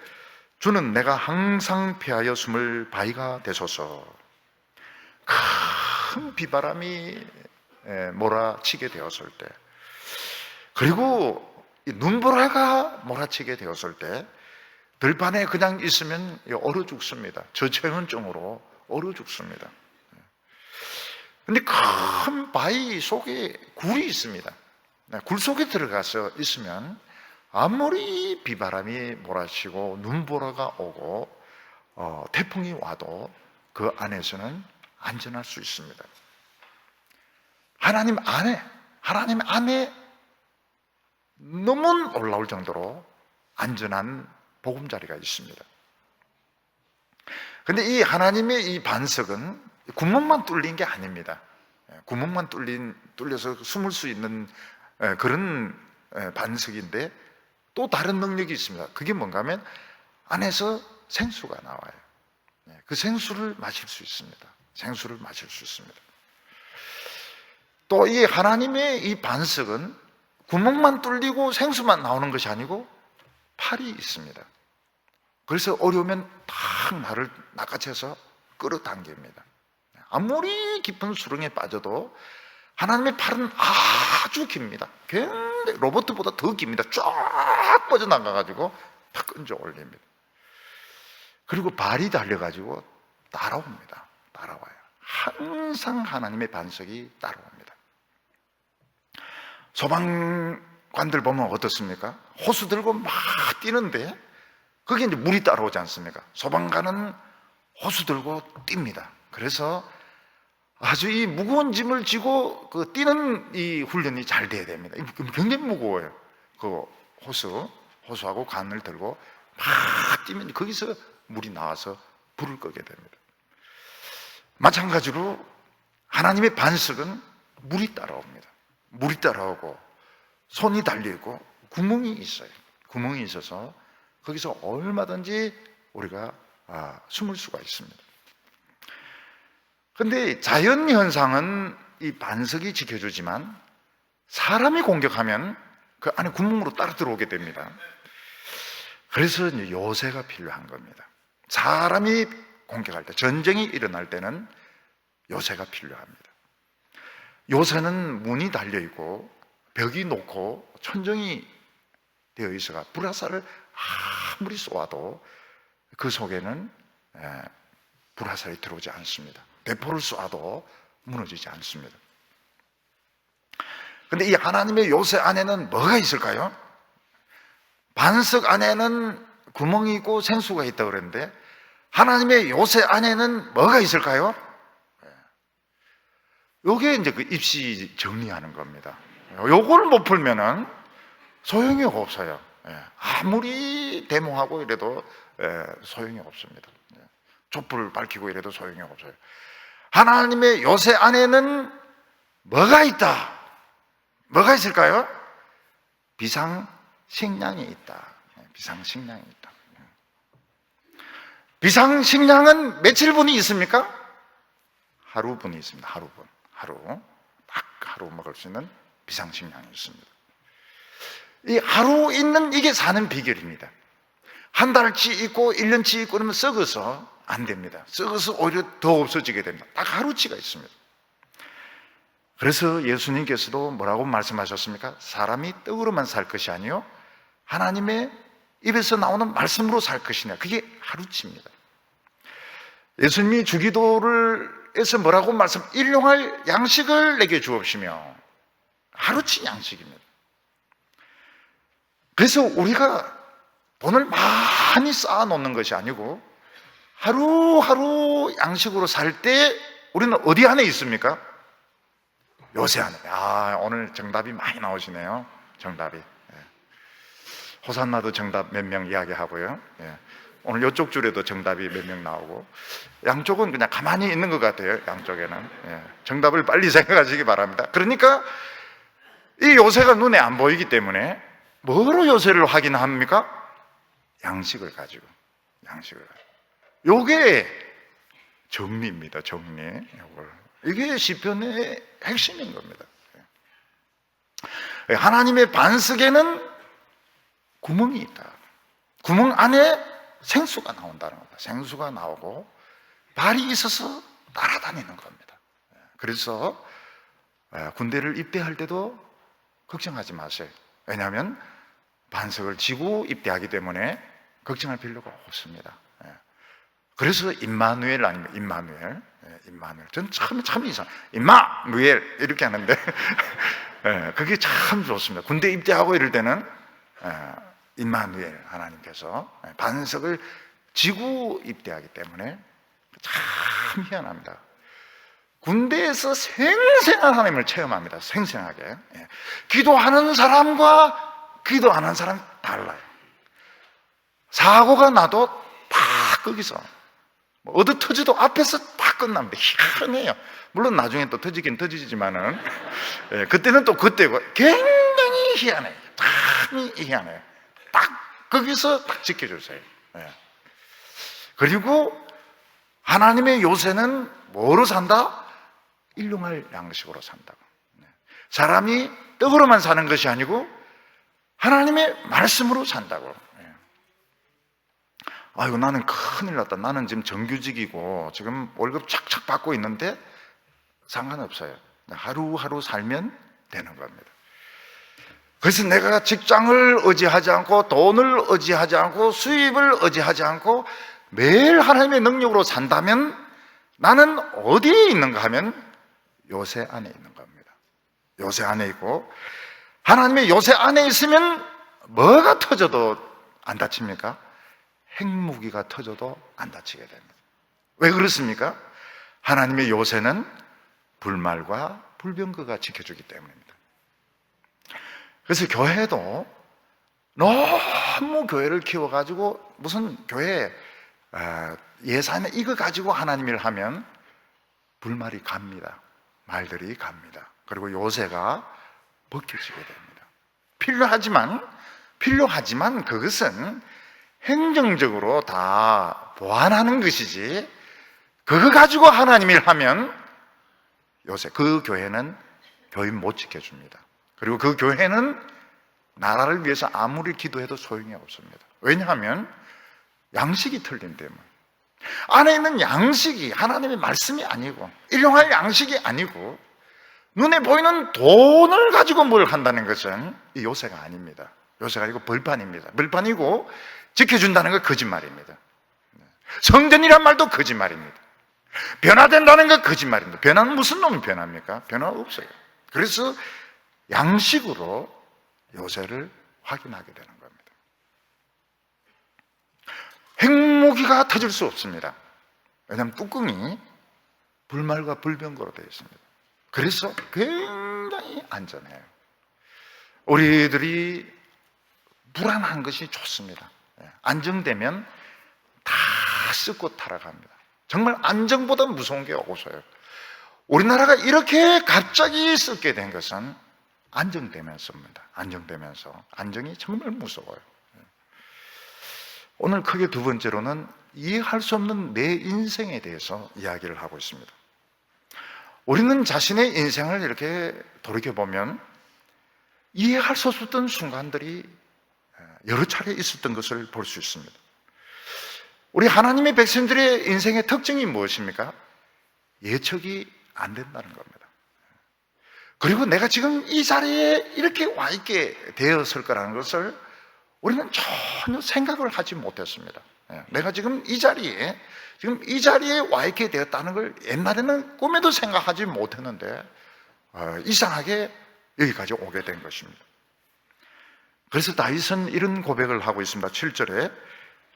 주는 내가 항상 피하여 숨을 바위가 되소서. 큰 비바람이 몰아치게 되었을 때, 그리고 눈보라가 몰아치게 되었을 때 들판에 그냥 있으면 얼어 죽습니다. 저체온증으로 얼어 죽습니다. 근데 큰 바위 속에 굴이 있습니다. 굴 속에 들어가서 있으면 아무리 비바람이 몰아치고 눈보라가 오고 태풍이 와도 그 안에서는 안전할 수 있습니다. 하나님 안에 너무 놀라울 정도로 안전한 보금자리가 있습니다. 근데 이 하나님의 이 반석은 구멍만 뚫린 게 아닙니다. 구멍만 뚫려서 숨을 수 있는 그런 반석인데 또 다른 능력이 있습니다. 그게 뭔가 하면 안에서 생수가 나와요. 그 생수를 마실 수 있습니다. 생수를 마실 수 있습니다. 또 이 하나님의 이 반석은 구멍만 뚫리고 생수만 나오는 것이 아니고 팔이 있습니다. 그래서 어려우면 탁 나를 낚아채서 끌어당깁니다. 아무리 깊은 수렁에 빠져도 하나님의 팔은 아주 깁니다. 굉장히 로봇보다 더 깁니다. 쫙 뻗어나가가지고 탁 끈져 올립니다. 그리고 발이 달려가지고 따라옵니다. 따라와요. 항상 하나님의 반석이 따라옵니다. 소방관들 보면 어떻습니까? 호수 들고 막 뛰는데 거기에 이제 물이 따라오지 않습니까? 소방관은 호수 들고 뜁니다. 그래서 아주 이 무거운 짐을 지고 그 뛰는 이 훈련이 잘 돼야 됩니다. 굉장히 무거워요. 그 호수하고 관을 들고 막 뛰면 거기서 물이 나와서 불을 끄게 됩니다. 마찬가지로 하나님의 반석은 물이 따라옵니다. 물이 따라오고 손이 달려있고 구멍이 있어요. 구멍이 있어서 거기서 얼마든지 우리가 숨을 수가 있습니다. 그런데 자연현상은 이 반석이 지켜주지만 사람이 공격하면 그 안에 구멍으로 따라 들어오게 됩니다. 그래서 이제 요새가 필요한 겁니다. 사람이 공격할 때, 전쟁이 일어날 때는 요새가 필요합니다. 요새는 문이 달려있고 벽이 높고 천정이 되어 있어가 불화살을 아무리 쏘아도 그 속에는 불화살이 들어오지 않습니다. 대포를 쏘아도 무너지지 않습니다. 그런데 이 하나님의 요새 안에는 뭐가 있을까요? 반석 안에는 구멍이 있고 생수가 있다고 그랬는데 하나님의 요새 안에는 뭐가 있을까요? 요게 이제 그 입시 정리하는 겁니다. 요걸 못 풀면은 소용이 없어요. 아무리 데모하고 이래도 소용이 없습니다. 촛불 밝히고 이래도 소용이 없어요. 하나님의 요새 안에는 뭐가 있다? 뭐가 있을까요? 비상식량이 있다. 비상식량이 있다. 비상식량은 며칠분이 있습니까? 하루분이 있습니다. 하루분. 딱 하루 먹을 수 있는 비상식량이 있습니다. 이 하루 있는 이게 사는 비결입니다. 한 달치 있고 1년치 있고 그러면 썩어서 안 됩니다. 썩어서 오히려 더 없어지게 됩니다. 딱 하루치가 있습니다. 그래서 예수님께서도 뭐라고 말씀하셨습니까? 사람이 떡으로만 살 것이 아니요 하나님의 입에서 나오는 말씀으로 살 것이냐. 그게 하루치입니다. 예수님이 주기도를에서 뭐라고 일용할 양식을 내게 주옵시며 하루치 양식입니다. 그래서 우리가 돈을 많이 쌓아 놓는 것이 아니고 하루하루 양식으로 살 때 우리는 어디 안에 있습니까? 요새 안에. 오늘 정답이 많이 나오시네요. 정답이. 호산나도 정답 몇 명 이야기하고요. 오늘 이쪽 줄에도 정답이 몇 명 나오고 양쪽은 그냥 가만히 있는 것 같아요. 양쪽에는. 정답을 빨리 생각하시기 바랍니다. 그러니까 이 요새가 눈에 안 보이기 때문에 뭐로 요새를 확인합니까? 양식을 가지고. 요게 정리입니다. 정리. 이게 시편의 핵심인 겁니다. 하나님의 반석에는 구멍이 있다. 구멍 안에 생수가 나온다는 겁니다. 생수가 나오고 발이 있어서 따라다니는 겁니다. 그래서 군대를 입대할 때도 걱정하지 마세요. 왜냐하면 반석을 지고 입대하기 때문에 걱정할 필요가 없습니다. 그래서 임마누엘 아닙니까? 임마누엘. 전 참 이상. 임마누엘 이렇게 하는데 그게 참 좋습니다. 군대 입대하고 이럴 때는 임마누엘 하나님께서 반석을 지구 입대하기 때문에 참 희한합니다. 군대에서 생생한 하나님을 체험합니다. 생생하게. 기도하는 사람과 기도 안 하는 사람 달라요. 사고가 나도 다 거기서 어디 터져도 앞에서 다 끝납니다. 희한해요. 물론 나중에 또 터지긴 터지지만은 그때는 또 그때고 굉장히 희한해요. 참 희한해요. 딱 거기서 딱 지켜주세요. 그리고 하나님의 요새는 뭐로 산다? 일용할 양식으로 산다고. 사람이 떡으로만 사는 것이 아니고 하나님의 말씀으로 산다고. 아이고, 나는 큰일 났다. 나는 지금 정규직이고 지금 월급 착착 받고 있는데 상관없어요. 하루하루 살면 되는 겁니다. 그래서 내가 직장을 의지하지 않고 돈을 의지하지 않고 수입을 의지하지 않고 매일 하나님의 능력으로 산다면 나는 어디에 있는가 하면 요새 안에 있는 겁니다. 요새 안에 있고, 하나님의 요새 안에 있으면 뭐가 터져도 안 다칩니까? 핵무기가 터져도 안 다치게 됩니다. 왜 그렇습니까? 하나님의 요새는 불말과 불병거가 지켜주기 때문입니다. 그래서 교회도 너무 교회를 키워가지고 무슨 교회 예산에 이거 가지고 하나님을 하면 불말이 갑니다. 말들이 갑니다. 그리고 요새가 벗겨지게 됩니다. 필요하지만 그것은 행정적으로 다 보완하는 것이지, 그거 가지고 하나님을 하면 요새 그 교회는 교인 못 지켜줍니다. 그리고 그 교회는 나라를 위해서 아무리 기도해도 소용이 없습니다. 왜냐하면 양식이 틀린 때문에. 안에 있는 양식이 하나님의 말씀이 아니고 일용할 양식이 아니고 눈에 보이는 돈을 가지고 뭘 한다는 것은 이 요새가 아닙니다. 요새가 아니고 벌판입니다. 벌판이고 지켜준다는 건 거짓말입니다. 성전이란 말도 거짓말입니다. 변화된다는 건 거짓말입니다. 변화는 무슨 놈이 변합니까? 변화 없어요. 그래서 양식으로 요새를 확인하게 되는 겁니다. 핵무기가 터질 수 없습니다. 왜냐하면 뚜껑이 불말과 불병거로 되어 있습니다. 그래서 굉장히 안전해요. 우리들이 불안한 것이 좋습니다. 안정되면 다 썩고 타락합니다. 정말 안정보다 무서운 게 없어요. 우리나라가 이렇게 갑자기 썩게 된 것은 안정되면서입니다. 안정이 정말 무서워요. 오늘 크게 두 번째로는 이해할 수 없는 내 인생에 대해서 이야기를 하고 있습니다. 우리는 자신의 인생을 이렇게 돌이켜보면 이해할 수 없었던 순간들이 여러 차례 있었던 것을 볼 수 있습니다. 우리 하나님의 백성들의 인생의 특징이 무엇입니까? 예측이 안 된다는 겁니다. 그리고 내가 지금 이 자리에 이렇게 와 있게 되었을 거라는 것을 우리는 전혀 생각을 하지 못했습니다. 내가 지금 이 자리에 와 있게 되었다는 걸 옛날에는 꿈에도 생각하지 못했는데 이상하게 여기까지 오게 된 것입니다. 그래서 다윗은 이런 고백을 하고 있습니다. 7절에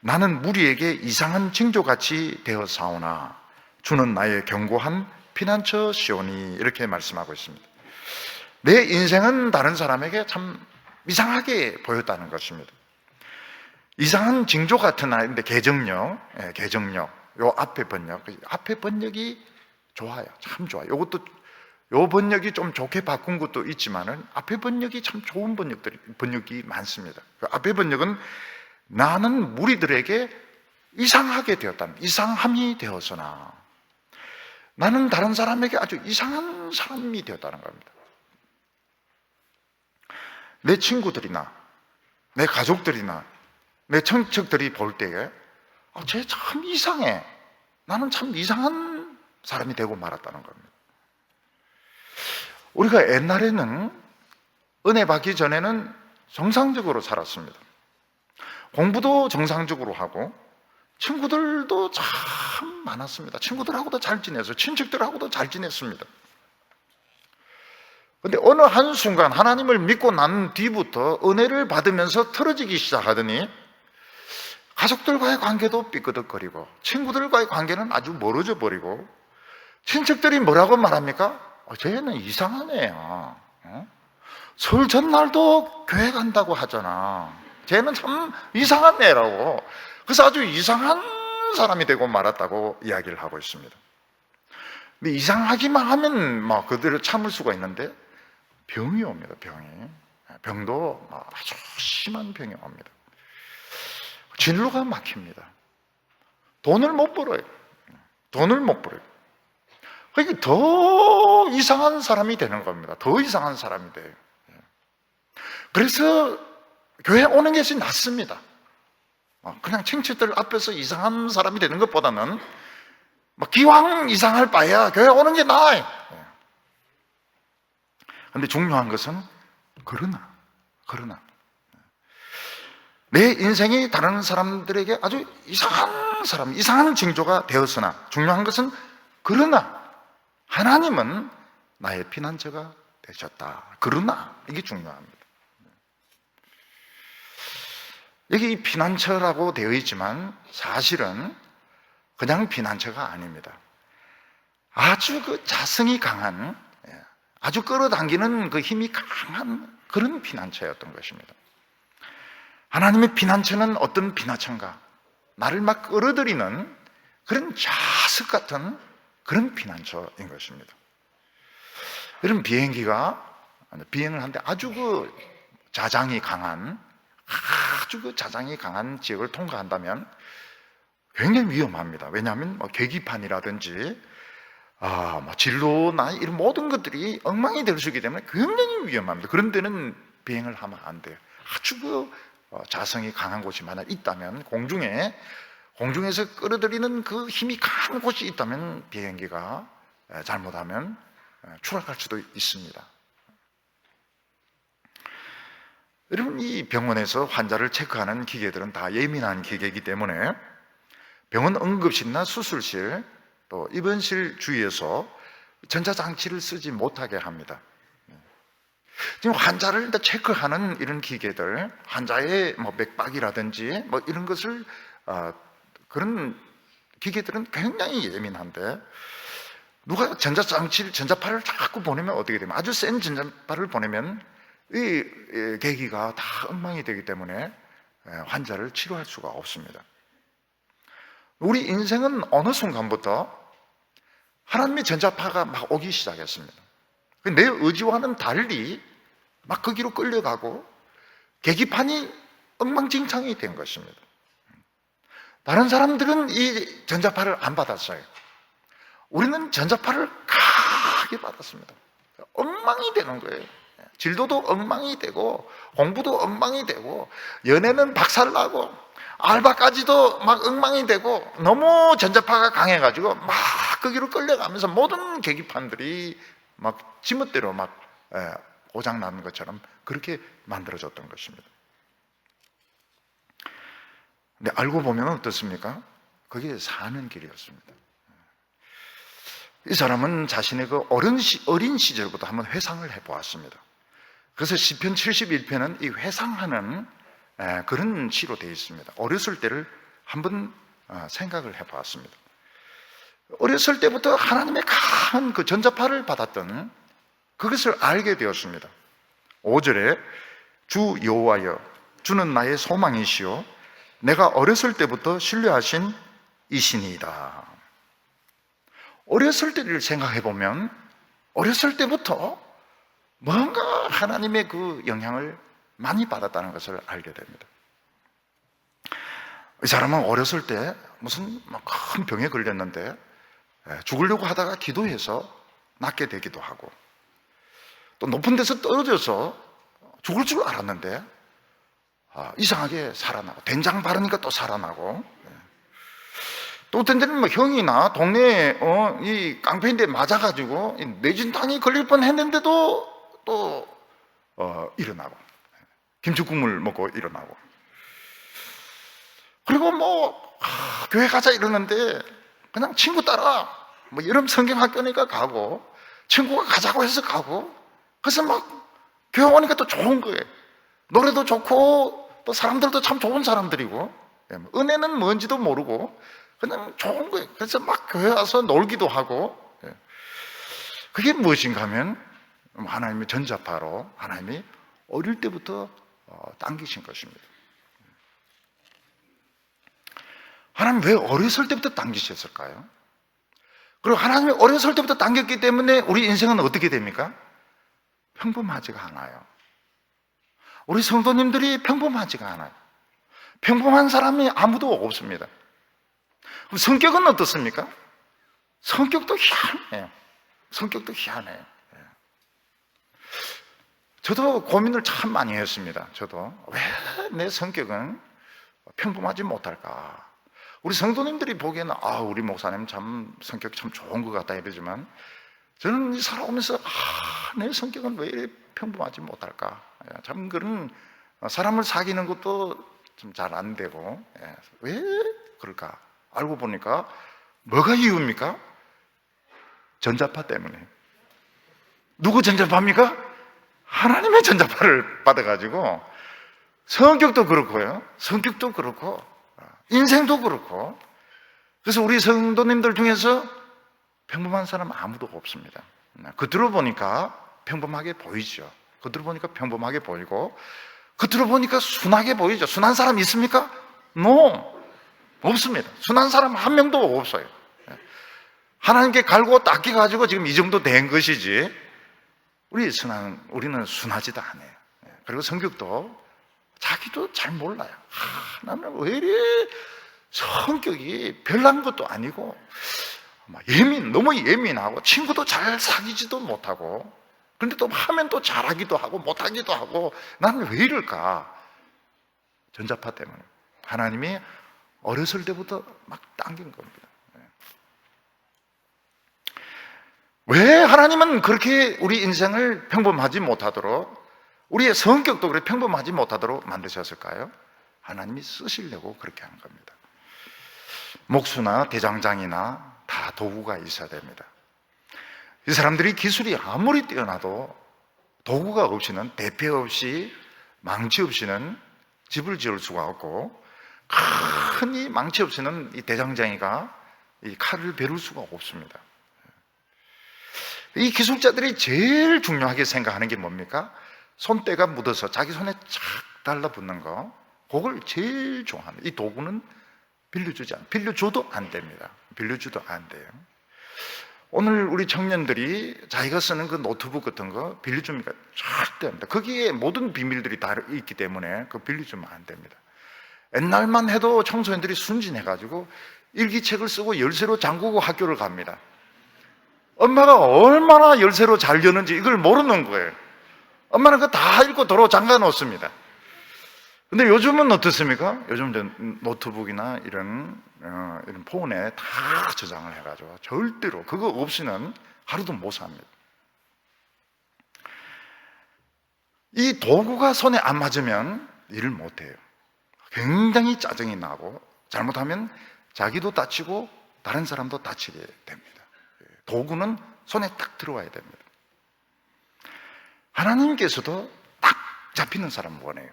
나는 무리에게 이상한 징조같이 되어사오나 주는 나의 견고한 피난처 시오니, 이렇게 말씀하고 있습니다. 내 인생은 다른 사람에게 참 이상하게 보였다는 것입니다. 이상한 징조 같은 아이인데 개정력, 요 앞에 번역이 좋아요. 참 좋아요. 요 번역이 좀 좋게 바꾼 것도 있지만은 앞에 번역이 참 좋은 번역이 많습니다. 그 앞에 번역은 나는 무리들에게 이상하게 되었다. 이상함이 되었으나 나는 다른 사람에게 아주 이상한 사람이 되었다는 겁니다. 내 친구들이나 내 가족들이나 내 친척들이 볼 때에 쟤 참 이상해. 나는 참 이상한 사람이 되고 말았다는 겁니다. 우리가 옛날에는 은혜 받기 전에는 정상적으로 살았습니다. 공부도 정상적으로 하고 친구들도 참 많았습니다. 친구들하고도 잘 지냈어요. 친척들하고도 잘 지냈습니다. 근데 어느 한순간 하나님을 믿고 난 뒤부터 은혜를 받으면서 틀어지기 시작하더니 가족들과의 관계도 삐끄덕거리고 친구들과의 관계는 아주 멀어져 버리고 친척들이 뭐라고 말합니까? 쟤는 이상한 애야. 설 전날도 교회 간다고 하잖아. 쟤는 참 이상한 애라고. 그래서 아주 이상한 사람이 되고 말았다고 이야기를 하고 있습니다. 근데 이상하기만 하면 막 그들을 참을 수가 있는데 병이 옵니다. 병도 아주 심한 병이 옵니다. 진로가 막힙니다. 돈을 못 벌어요. 그러니까 더 이상한 사람이 되는 겁니다. 더 이상한 사람이 돼요. 그래서 교회 오는 것이 낫습니다. 그냥 친척들 앞에서 이상한 사람이 되는 것보다는 기왕 이상할 바에야 교회 오는 게 나아요. 그런데 중요한 것은 그러나 내 인생이 다른 사람들에게 아주 이상한 사람, 이상한 징조가 되었으나 중요한 것은 그러나 하나님은 나의 피난처가 되셨다. 그러나 이게 중요합니다. 여기 피난처라고 되어 있지만 사실은 그냥 피난처가 아닙니다. 아주 그 자성이 강한, 아주 끌어당기는 그 힘이 강한 그런 피난처였던 것입니다. 하나님의 피난처는 어떤 피난처인가? 나를 막 끌어들이는 그런 자석 같은 그런 피난처인 것입니다. 여러분, 비행기가 비행을 하는데 아주 그 자장이 강한 지역을 통과한다면 굉장히 위험합니다. 왜냐하면 계기판이라든지 진로나 이런 모든 것들이 엉망이 될 수 있기 때문에 굉장히 위험합니다. 그런 데는 비행을 하면 안 돼요. 아주 그 자성이 강한 곳이 만약 있다면 공중에서 끌어들이는 그 힘이 강한 곳이 있다면 비행기가 잘못하면 추락할 수도 있습니다. 여러분, 이 병원에서 환자를 체크하는 기계들은 다 예민한 기계이기 때문에 병원 응급실이나 수술실 또 입원실 주위에서 전자장치를 쓰지 못하게 합니다. 지금 환자를 체크하는 이런 기계들, 환자의 맥박이라든지 이런 것을 그런 기계들은 굉장히 예민한데 누가 전자파를 자꾸 보내면 어떻게 되면 아주 센 전자파를 보내면 이 계기가 다 엉망이 되기 때문에 환자를 치료할 수가 없습니다. 우리 인생은 어느 순간부터 하나님의 전자파가 막 오기 시작했습니다. 내 의지와는 달리 막 거기로 끌려가고 계기판이 엉망진창이 된 것입니다. 다른 사람들은 이 전자파를 안 받았어요. 우리는 전자파를 강하게 받았습니다. 엉망이 되는 거예요. 진로도 엉망이 되고 공부도 엉망이 되고 연애는 박살나고 알바까지도 막 엉망이 되고 너무 전자파가 강해가지고 막 거기로 끌려가면서 모든 계기판들이 막 지멋대로 막 고장나는 것처럼 그렇게 만들어졌던 것입니다. 근데 알고 보면 어떻습니까? 그게 사는 길이었습니다. 이 사람은 자신의 그 어린 시절부터 한번 회상을 해보았습니다. 그래서 시편 71편은 이 회상하는 그런 시로 되어 있습니다. 어렸을 때를 한번 생각을 해보았습니다. 어렸을 때부터 하나님의 강한 그 전자파를 받았던 그것을 알게 되었습니다. 5절에 주 여호와여, 주는 나의 소망이시요 내가 어렸을 때부터 신뢰하신 이신이다. 어렸을 때를 생각해 보면 어렸을 때부터 뭔가 하나님의 그 영향을 많이 받았다는 것을 알게 됩니다. 이 사람은 어렸을 때 무슨 큰 병에 걸렸는데 죽으려고 하다가 기도해서 낫게 되기도 하고 또 높은 데서 떨어져서 죽을 줄 알았는데 이상하게 살아나고 된장 바르니까 또 살아나고 또 어떤 데는 형이나 동네에 이 깡패인데 맞아가지고 뇌진탕이 걸릴 뻔했는데도 또 일어나고 김치국물 먹고 일어나고 그리고 교회 가자 이러는데 그냥 친구 따라 여름 성경학교니까 가고 친구가 가자고 해서 가고 그래서 막 교회 오니까 또 좋은 거예요. 노래도 좋고 또 사람들도 참 좋은 사람들이고, 은혜는 뭔지도 모르고 그냥 좋은 거예요. 그래서 막 교회 와서 놀기도 하고. 그게 무엇인가 하면 하나님의 전자파로 하나님이 어릴 때부터 당기신 것입니다. 하나님 왜 어렸을 때부터 당기셨을까요? 그리고 하나님이 어렸을 때부터 당겼기 때문에 우리 인생은 어떻게 됩니까? 평범하지가 않아요. 우리 성도님들이 평범하지가 않아요. 평범한 사람이 아무도 없습니다. 그럼 성격은 어떻습니까? 성격도 희한해요. 성격도 희한해요. 저도 고민을 참 많이 했습니다. 저도 왜 내 성격은 평범하지 못할까? 우리 성도님들이 보기에는 우리 목사님 참 성격 참 좋은 것 같다 이러지만, 저는 살아오면서 내 성격은 왜 이렇게 평범하지 못할까? 참 그런 사람을 사귀는 것도 좀 잘 안 되고, 왜 그럴까? 알고 보니까 뭐가 이유입니까? 전자파 때문에. 누구 전자파입니까? 하나님의 전자파를 받아가지고 성격도 그렇고요, 성격도 그렇고 인생도 그렇고. 그래서 우리 성도님들 중에서 평범한 사람 아무도 없습니다. 겉으로 보니까 평범하게 보이죠. 겉으로 보니까 평범하게 보이고, 겉으로 보니까 순하게 보이죠. 순한 사람 있습니까? No, 없습니다. 순한 사람 한 명도 없어요. 하나님께 갈고 닦여가지고 지금 이 정도 된 것이지, 우리는 순하지도 않아요. 그리고 성격도 자기도 잘 몰라요. 나는 왜 이래 성격이 별난 것도 아니고 너무 예민하고 친구도 잘 사귀지도 못하고, 그런데 또 하면 또 잘하기도 하고 못하기도 하고, 나는 왜 이럴까? 전자파 때문에. 하나님이 어렸을 때부터 막 당긴 겁니다. 왜 하나님은 그렇게 우리 인생을 평범하지 못하도록, 우리의 성격도 그렇게 평범하지 못하도록 만드셨을까요? 하나님이 쓰시려고 그렇게 한 겁니다. 목수나 대장장이나 다 도구가 있어야 됩니다. 이 사람들이 기술이 아무리 뛰어나도 도구가 없이는, 대패 없이, 망치 없이는 집을 지을 수가 없고, 큰 이 망치 없이는 이 대장장이가 이 칼을 베를 수가 없습니다. 이 기술자들이 제일 중요하게 생각하는 게 뭡니까? 손때가 묻어서 자기 손에 착 달라붙는 거, 그걸 제일 좋아합니다. 이 도구는 빌려줘도 안 됩니다. 빌려줘도 안 돼요. 오늘 우리 청년들이 자기가 쓰는 그 노트북 같은 거 빌려줍니까? 절대 안 됩니다. 거기에 모든 비밀들이 다 있기 때문에 그거 빌려주면 안 됩니다. 옛날만 해도 청소년들이 순진해가지고 일기책을 쓰고 열쇠로 잠그고 학교를 갑니다. 엄마가 얼마나 열쇠로 잘 여는지 이걸 모르는 거예요. 엄마는 그거 다 읽고 도로 잠가 놓습니다. 근데 요즘은 어떻습니까? 요즘 노트북이나 이런 폰에 다 저장을 해가지고 절대로 그거 없이는 하루도 못 삽니다. 이 도구가 손에 안 맞으면 일을 못 해요. 굉장히 짜증이 나고, 잘못하면 자기도 다치고 다른 사람도 다치게 됩니다. 도구는 손에 딱 들어와야 됩니다. 하나님께서도 딱 잡히는 사람을 원해요.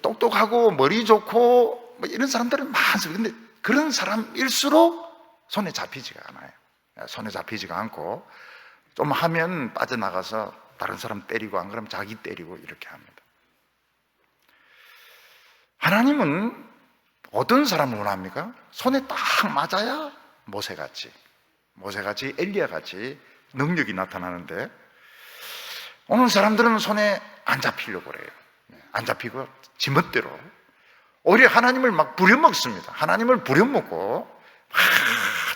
똑똑하고 머리 좋고 뭐 이런 사람들은 많습니다. 근데 그런 사람일수록 손에 잡히지가 않아요. 손에 잡히지가 않고, 좀 하면 빠져나가서 다른 사람 때리고, 안 그러면 자기 때리고 이렇게 합니다. 하나님은 어떤 사람을 원합니까? 손에 딱 맞아야 모세같이 엘리야같이 능력이 나타나는데, 오늘 사람들은 손에 안 잡히려고 그래요. 안 잡히고 지멋대로 오히려 하나님을 막 부려먹습니다. 하나님을 부려먹고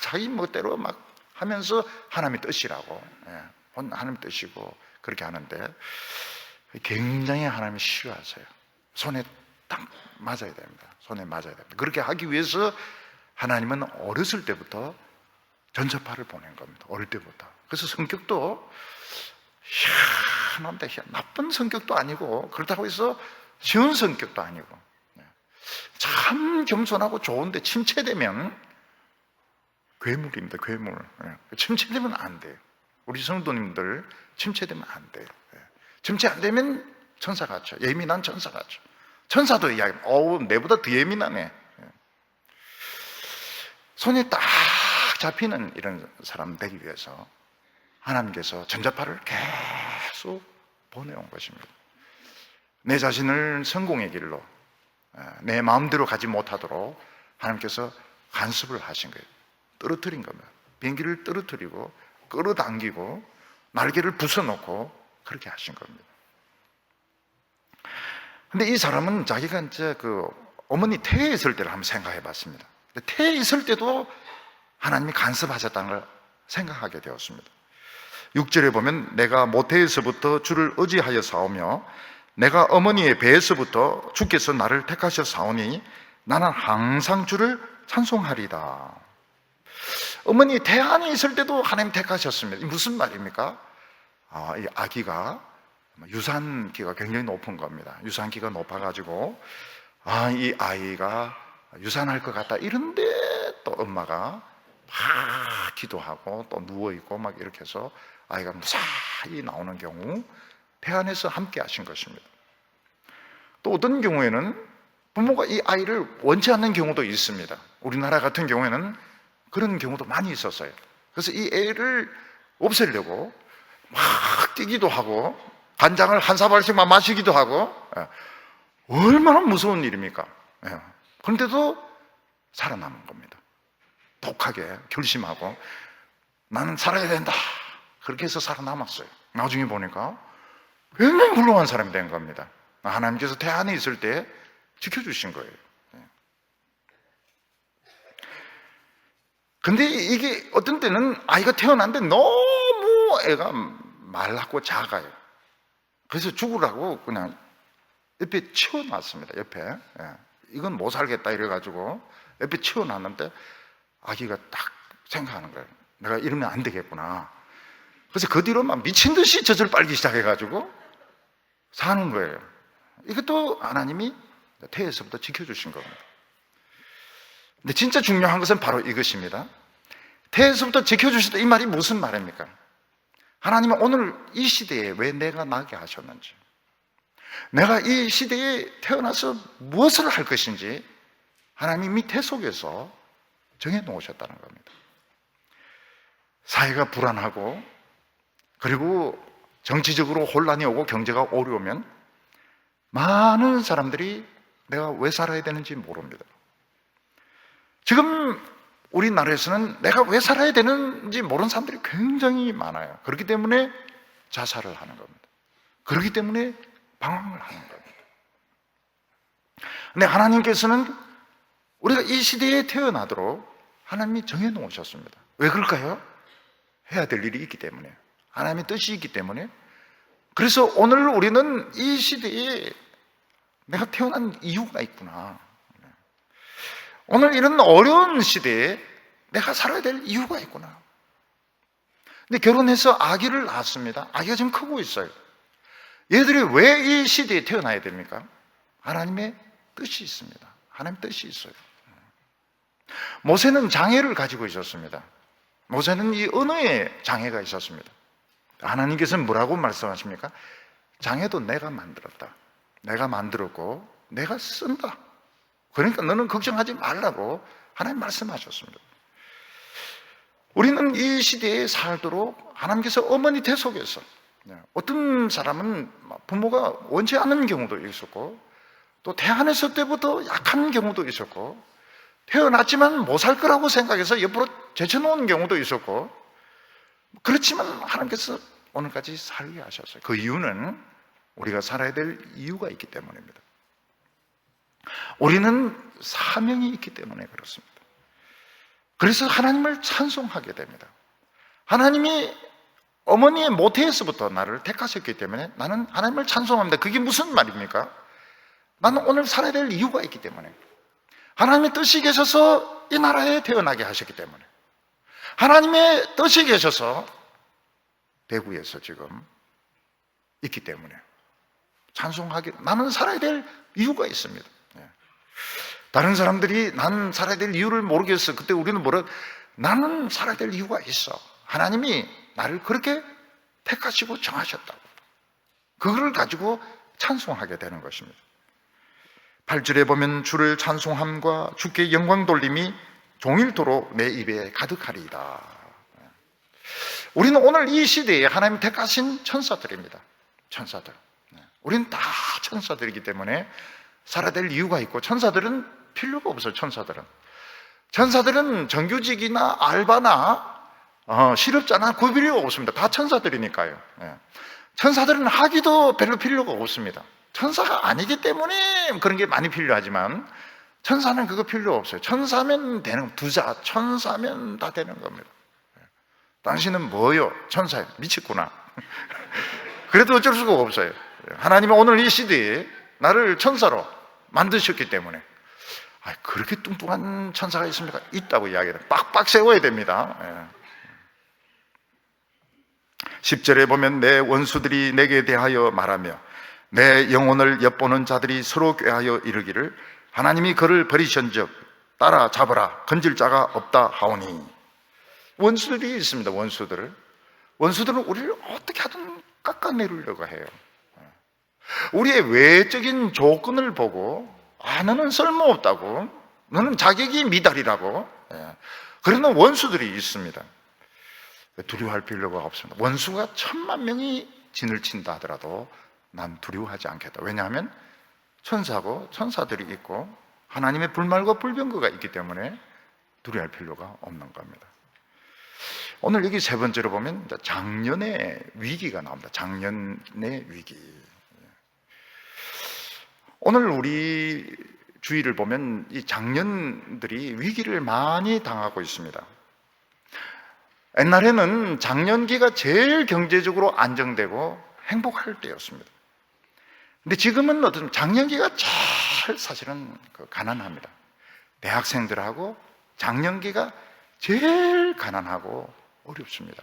자기 멋대로 막 하면서 하나님의 뜻이라고, 하나님의 뜻이고 그렇게 하는데, 굉장히 하나님이 싫어하세요. 손에 딱 맞아야 됩니다. 손에 맞아야 됩니다. 그렇게 하기 위해서 하나님은 어렸을 때부터 전자파를 보낸 겁니다. 어릴 때부터. 그래서 성격도 희한한데, 나쁜 성격도 아니고, 그렇다고 해서 쉬운 성격도 아니고, 참 겸손하고 좋은데 침체되면 괴물입니다. 괴물. 침체되면 안 돼요. 우리 성도님들 침체되면 안 돼요. 점치 안 되면 천사 같죠. 예민한 천사 같죠. 천사도 이야기, 내보다 더 예민하네. 손이 딱 잡히는 이런 사람 되기 위해서 하나님께서 전자파를 계속 보내온 것입니다. 내 자신을 성공의 길로, 내 마음대로 가지 못하도록 하나님께서 간섭을 하신 거예요. 떨어뜨린 겁니다. 비행기를 떨어뜨리고 끌어당기고 날개를 부숴놓고 그렇게 하신 겁니다. 근데 이 사람은 자기가 이제 어머니 태에 있을 때를 한번 생각해 봤습니다. 태에 있을 때도 하나님이 간섭하셨다는 걸 생각하게 되었습니다. 6절에 보면 내가 모태에서부터 주를 의지하여 싸우며 내가 어머니의 배에서부터 주께서 나를 택하셔 싸우니 나는 항상 주를 찬송하리다. 어머니 태 안에 있을 때도 하나님 택하셨습니다. 무슨 말입니까? 이 아기가 유산기가 굉장히 높은 겁니다. 유산기가 높아가지고 이 아이가 유산할 것 같다 이런데 또 엄마가 막 기도하고 또 누워있고 막 이렇게 해서 아이가 무사히 나오는 경우 태 안에서 함께 하신 것입니다. 또 어떤 경우에는 부모가 이 아이를 원치 않는 경우도 있습니다. 우리나라 같은 경우에는 그런 경우도 많이 있었어요. 그래서 이 애를 없애려고 막 뛰기도 하고 간장을 한 사발씩만 마시기도 하고, 얼마나 무서운 일입니까? 그런데도 살아남은 겁니다. 독하게 결심하고 나는 살아야 된다, 그렇게 해서 살아남았어요. 나중에 보니까 굉장히 훌륭한 사람이 된 겁니다. 하나님께서 태 안에 있을 때 지켜주신 거예요. 근데 이게 어떤 때는 아이가 태어났는데 너무 애가 말랐고 작아요. 그래서 죽으라고 그냥 옆에 치워놨습니다. 옆에. 이건 못 살겠다 이래가지고 옆에 치워놨는데 아기가 딱 생각하는 거예요. 내가 이러면 안 되겠구나. 그래서 그 뒤로 막 미친 듯이 젖을 빨기 시작해가지고 사는 거예요. 이것도 하나님이 태에서부터 지켜주신 겁니다. 근데 진짜 중요한 것은 바로 이것입니다. 태에서부터 지켜주셨다, 이 말이 무슨 말입니까? 하나님은 오늘 이 시대에 왜 내가 나게 하셨는지, 내가 이 시대에 태어나서 무엇을 할 것인지 하나님이 태 속에서 정해놓으셨다는 겁니다. 사회가 불안하고 그리고 정치적으로 혼란이 오고 경제가 어려우면 많은 사람들이 내가 왜 살아야 되는지 모릅니다. 지금 우리나라에서는 내가 왜 살아야 되는지 모르는 사람들이 굉장히 많아요. 그렇기 때문에 자살을 하는 겁니다. 그렇기 때문에 방황을 하는 겁니다. 근데 하나님께서는 우리가 이 시대에 태어나도록 하나님이 정해놓으셨습니다. 왜 그럴까요? 해야 될 일이 있기 때문에, 하나님의 뜻이 있기 때문에. 그래서 오늘 우리는 이 시대에 내가 태어난 이유가 있구나, 오늘 이런 어려운 시대에 내가 살아야 될 이유가 있구나. 근데 결혼해서 아기를 낳았습니다. 아기가 지금 크고 있어요. 얘들이 왜 이 시대에 태어나야 됩니까? 하나님의 뜻이 있습니다. 하나님의 뜻이 있어요. 모세는 장애를 가지고 있었습니다. 모세는 이 언어에 장애가 있었습니다. 하나님께서는 뭐라고 말씀하십니까? 장애도 내가 만들었다. 내가 만들었고 내가 쓴다. 그러니까 너는 걱정하지 말라고 하나님 말씀하셨습니다. 우리는 이 시대에 살도록 하나님께서 어머니 태 속에서, 어떤 사람은 부모가 원치 않은 경우도 있었고 또 태어났을 때부터 약한 경우도 있었고 태어났지만 못 살 거라고 생각해서 옆으로 제쳐놓은 경우도 있었고, 그렇지만 하나님께서 오늘까지 살게 하셨어요. 그 이유는 우리가 살아야 될 이유가 있기 때문입니다. 우리는 사명이 있기 때문에 그렇습니다. 그래서 하나님을 찬송하게 됩니다. 하나님이 어머니의 모태에서부터 나를 택하셨기 때문에 나는 하나님을 찬송합니다. 그게 무슨 말입니까? 나는 오늘 살아야 될 이유가 있기 때문에, 하나님의 뜻이 계셔서 이 나라에 태어나게 하셨기 때문에, 하나님의 뜻이 계셔서 대구에서 지금 있기 때문에 찬송하기, 나는 살아야 될 이유가 있습니다. 다른 사람들이 나는 살아야 될 이유를 모르겠어. 그때 우리는 나는 살아야 될 이유가 있어. 하나님이 나를 그렇게 택하시고 정하셨다고. 그걸 가지고 찬송하게 되는 것입니다. 8절에 보면 주를 찬송함과 주께 영광 돌림이 종일토록 내 입에 가득하리이다. 우리는 오늘 이 시대에 하나님 택하신 천사들입니다. 천사들. 우리는 다 천사들이기 때문에 살아야 될 이유가 있고, 천사들은 필요가 없어요. 천사들은 정규직이나 알바나 실업자나 구별이 없습니다. 다 천사들이니까요. 천사들은 하기도 별로 필요가 없습니다. 천사가 아니기 때문에 그런 게 많이 필요하지만 천사는 그거 필요 없어요. 천사면 되는, 부자 천사면 다 되는 겁니다. 당신은 뭐요? 천사예요. 미쳤구나. 그래도 어쩔 수가 없어요. 하나님은 오늘 이 시대에 나를 천사로 만드셨기 때문에. 그렇게 뚱뚱한 천사가 있습니까? 있다고 이야기해요. 빡빡 세워야 됩니다. 10절에 보면 내 원수들이 내게 대하여 말하며 내 영혼을 엿보는 자들이 서로 꾀하여 이르기를 하나님이 그를 버리신즉 따라잡으라 건질 자가 없다 하오니. 원수들이 있습니다. 원수들은 우리를 어떻게 하든 깎아내리려고 해요. 우리의 외적인 조건을 보고 너는 쓸모없다고, 너는 자격이 미달이라고, 그러는 원수들이 있습니다. 두려워할 필요가 없습니다. 원수가 1000만 명이 진을 친다 하더라도 난 두려워하지 않겠다. 왜냐하면 천사고 천사들이 있고 하나님의 불말과 불병거가 있기 때문에 두려워할 필요가 없는 겁니다. 오늘 여기 세 번째로 보면 장년의 위기가 나옵니다. 장년의 위기. 오늘 우리 주위를 보면 이 장년들이 위기를 많이 당하고 있습니다. 옛날에는 장년기가 제일 경제적으로 안정되고 행복할 때였습니다. 근데 지금은 어떤 장년기가 제일 사실은 가난합니다. 대학생들하고 장년기가 제일 가난하고 어렵습니다.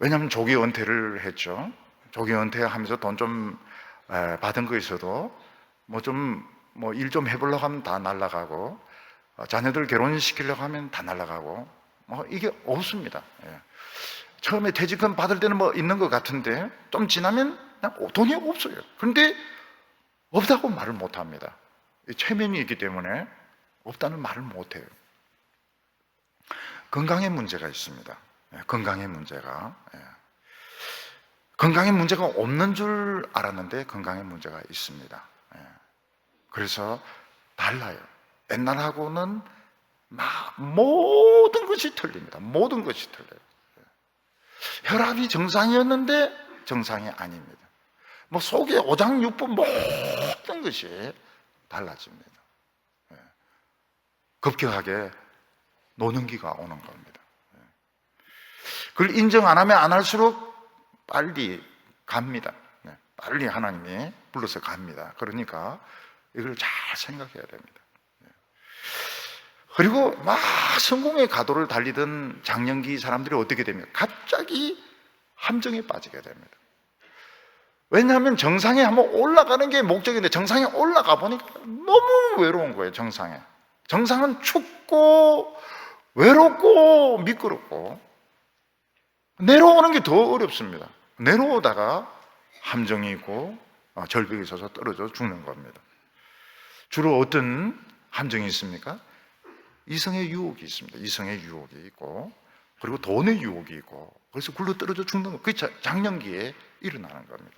왜냐하면 조기 은퇴를 했죠. 조기 은퇴하면서 돈 좀 받은 거 있어도 일 좀 해보려고 하면 다 날아가고, 자녀들 결혼시키려고 하면 다 날아가고, 이게 없습니다. 처음에 퇴직금 받을 때는 있는 것 같은데 좀 지나면 그냥 돈이 없어요. 그런데 없다고 말을 못 합니다. 체면이 있기 때문에 없다는 말을 못 해요. 건강에 문제가 있습니다. 건강에 문제가 없는 줄 알았는데 건강에 문제가 있습니다. 그래서 달라요. 옛날하고는 모든 것이 틀립니다. 모든 것이 틀려요. 혈압이 정상이었는데 정상이 아닙니다. 속에 오장육부 모든 것이 달라집니다. 급격하게 노년기가 오는 겁니다. 그걸 인정 안 하면 안 할수록 빨리 갑니다. 빨리 하나님이 불러서 갑니다. 그러니까 이걸 잘 생각해야 됩니다. 그리고 성공의 가도를 달리던 장년기 사람들이 어떻게 됩니까? 갑자기 함정에 빠지게 됩니다. 왜냐하면 정상에 한번 올라가는 게 목적인데 정상에 올라가 보니까 너무 외로운 거예요. 정상은 춥고 외롭고 미끄럽고 내려오는 게 더 어렵습니다. 내려오다가 함정이 있고 절벽에 있어서 떨어져 죽는 겁니다. 주로 어떤 함정이 있습니까? 이성의 유혹이 있습니다. 이성의 유혹이 있고, 그리고 돈의 유혹이 있고, 그래서 굴러 떨어져 죽는 거. 그게 장년기에 일어나는 겁니다.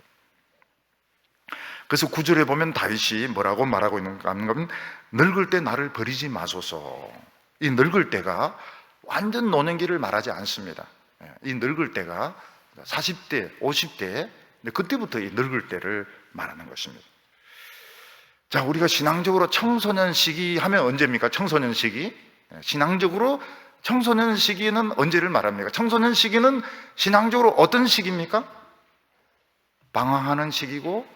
그래서 9절에 보면 다윗이 뭐라고 말하고 있는가 하면 늙을 때 나를 버리지 마소서. 이 늙을 때가 완전 노년기를 말하지 않습니다. 이 늙을 때가 40대, 50대, 그때부터 이 늙을 때를 말하는 것입니다. 자, 우리가 신앙적으로 청소년 시기 하면 언제입니까? 청소년 시기. 신앙적으로 청소년 시기는 언제를 말합니까? 청소년 시기는 신앙적으로 어떤 시기입니까? 방황하는 시기고,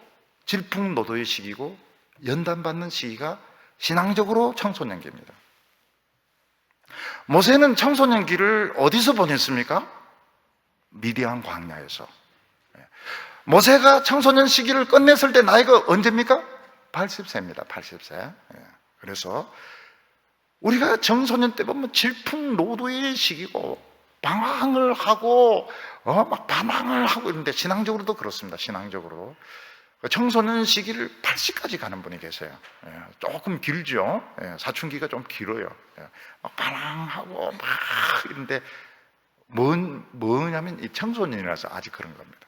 질풍노도의 시기고, 연단받는 시기가 신앙적으로 청소년기입니다. 모세는 청소년기를 어디서 보냈습니까? 미디안 광야에서. 모세가 청소년 시기를 끝냈을 때 나이가 언제입니까? 80세입니다. 80세. 그래서 우리가 청소년 때 보면 질풍노도의 시기고 방황을 하고 막 반항을 하고 있는데, 신앙적으로도 그렇습니다. 신앙적으로 청소년 시기를 80까지 가는 분이 계세요. 조금 길죠. 사춘기가 좀 길어요. 막 반항하고 막 이런데 뭐냐면 이 청소년이라서 아직 그런 겁니다.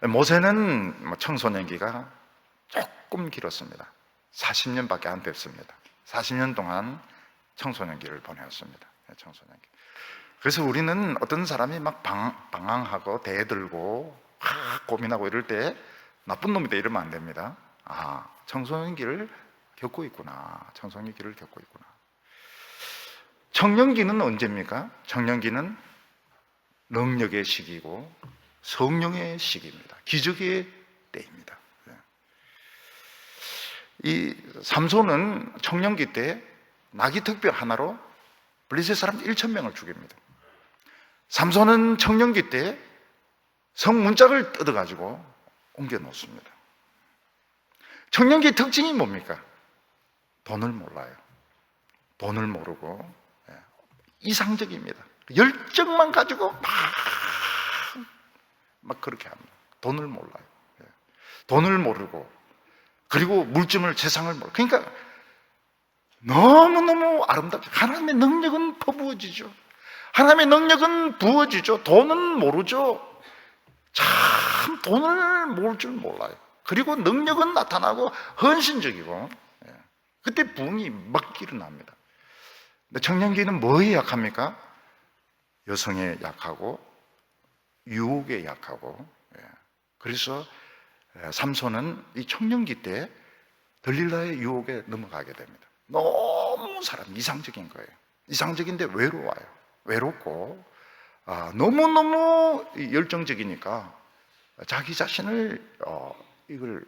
모세는 청소년기가 조금 길었습니다. 40년밖에 안 됐습니다. 40년 동안 청소년기를 보내었습니다. 청소년기. 그래서 우리는 어떤 사람이 막 방황하고 대들고 막 고민하고 이럴 때 나쁜 놈이다 이러면 안 됩니다. 청소년기를 겪고 있구나. 청소년기를 겪고 있구나. 청년기는 언제입니까? 청년기는 능력의 시기고 성령의 시기입니다. 기적의 때입니다. 이 삼손은 청년기 때 나귀 특별 하나로 블레셋 사람 1,000명을 죽입니다. 삼손은 청년기 때 성문짝을 뜯어가지고 옮겨 놓습니다. 청년기 특징이 뭡니까? 돈을 몰라요. 돈을 모르고 이상적입니다. 열정만 가지고 막 그렇게 합니다. 돈을 몰라요. 돈을 모르고, 그리고 물질을, 세상을 모르고. 그러니까 너무너무 아름답죠. 하나님의 능력은 퍼부어지죠. 하나님의 능력은 부어지죠. 돈은 모르죠. 참 돈을 모를 줄 몰라요. 그리고 능력은 나타나고 헌신적이고, 그때 부흥이 막 일어납니다. 근데 청년기는 뭐에 약합니까? 여성에 약하고 유혹에 약하고. 그래서 삼손은 이 청년기 때 들릴라의 유혹에 넘어가게 됩니다. 너무 사람이 이상적인 거예요. 이상적인데 외로워요. 외롭고 너무너무 열정적이니까 자기 자신을 그걸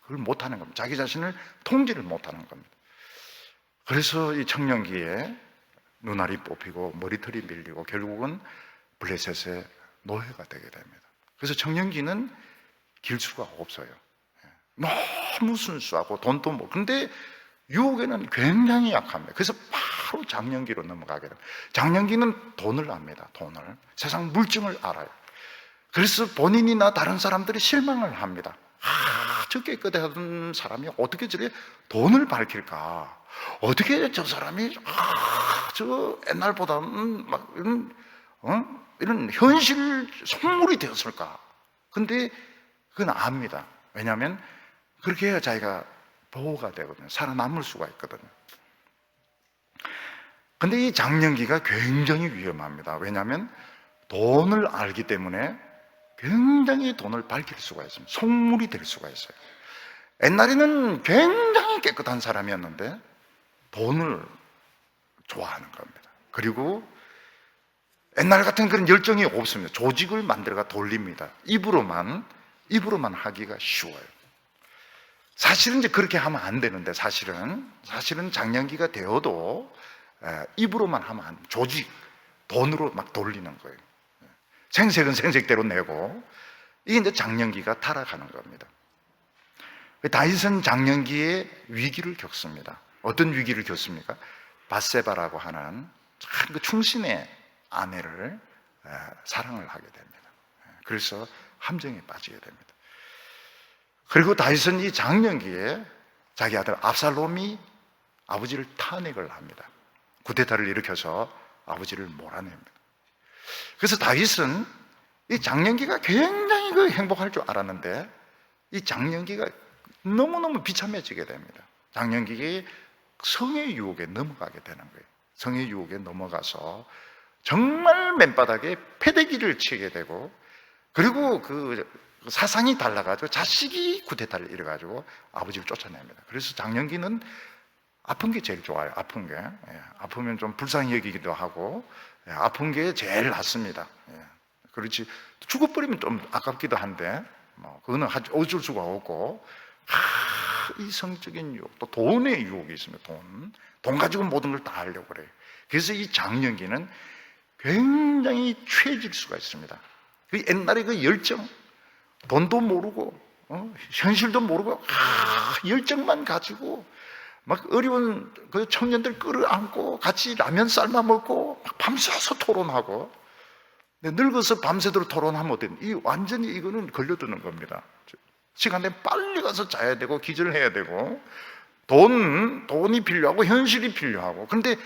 못하는 겁니다. 자기 자신을 통제를 못하는 겁니다. 그래서 이 청년기에 눈알이 뽑히고 머리털이 밀리고 결국은 블레셋의 노예가 되게 됩니다. 그래서 청년기는 길수가 없어요. 너무 순수하고 돈도 못. 근데 유혹에는 굉장히 약합니다. 그래서 바로 장년기로 넘어가게 됩니다. 장년기는 돈을 압니다. 돈을. 세상 물증을 알아요. 그래서 본인이나 다른 사람들이 실망을 합니다. 저 깨끗하던 사람이 어떻게 저래 돈을 밝힐까? 어떻게 저 사람이 저 옛날보다는 막 이런 현실 속물이 되었을까? 근데 그건 압니다. 왜냐하면 그렇게 해야 자기가 보호가 되거든요. 살아남을 수가 있거든요. 근데 이 장년기가 굉장히 위험합니다. 왜냐하면 돈을 알기 때문에 굉장히 돈을 밝힐 수가 있습니다. 속물이 될 수가 있어요. 옛날에는 굉장히 깨끗한 사람이었는데 돈을 좋아하는 겁니다. 그리고 옛날 같은 그런 열정이 없습니다. 조직을 만들어가 돌립니다. 입으로만 하기가 쉬워요. 사실은 이제 그렇게 하면 안 되는데, 사실은 장년기가 되어도 입으로만 하면 안 돼요. 조직, 돈으로 막 돌리는 거예요. 생색은 생색대로 내고, 이게 이제 장년기가 타락하는 겁니다. 다윗은 장년기에 위기를 겪습니다. 어떤 위기를 겪습니까? 밧세바라고 하는 참 그 충신의 아내를 사랑을 하게 됩니다. 그래서 함정에 빠지게 됩니다. 그리고 다윗은 이 장년기에 자기 아들 압살롬이 아버지를 탄핵을 합니다. 쿠데타를 일으켜서 아버지를 몰아냅니다. 그래서 다윗은 이 장년기가 굉장히 행복할 줄 알았는데 이 장년기가 너무너무 비참해지게 됩니다. 장년기에 성의 유혹에 넘어가게 되는 거예요. 성의 유혹에 넘어가서 정말 맨바닥에 패대기를 치게 되고, 그리고 그 사상이 달라가지고 자식이 쿠데타를 일어가지고 아버지를 쫓아냅니다. 그래서 장년기는 아픈 게 제일 좋아요. 아픈 게. 아프면 좀 불쌍히 여기기도 하고, 아픈 게 제일 낫습니다. 그렇지. 죽어버리면 좀 아깝기도 한데, 그거는 어쩔 수가 없고, 이 성적인 유혹, 또 돈의 유혹이 있습니다. 돈 가지고 모든 걸 다 하려고 그래요. 그래서 이 장년기는 굉장히 취해질 수가 있습니다. 그 옛날에 그 열정, 돈도 모르고, 현실도 모르고, 열정만 가지고, 막 어려운 그 청년들 끌어안고, 같이 라면 삶아 먹고, 막 밤새서 토론하고, 근데 늙어서 밤새도록 토론하면 어때요? 완전히 이거는 걸려드는 겁니다. 시간 되면 빨리 가서 자야 되고 기절해야 되고 돈이 필요하고 현실이 필요하고, 그런데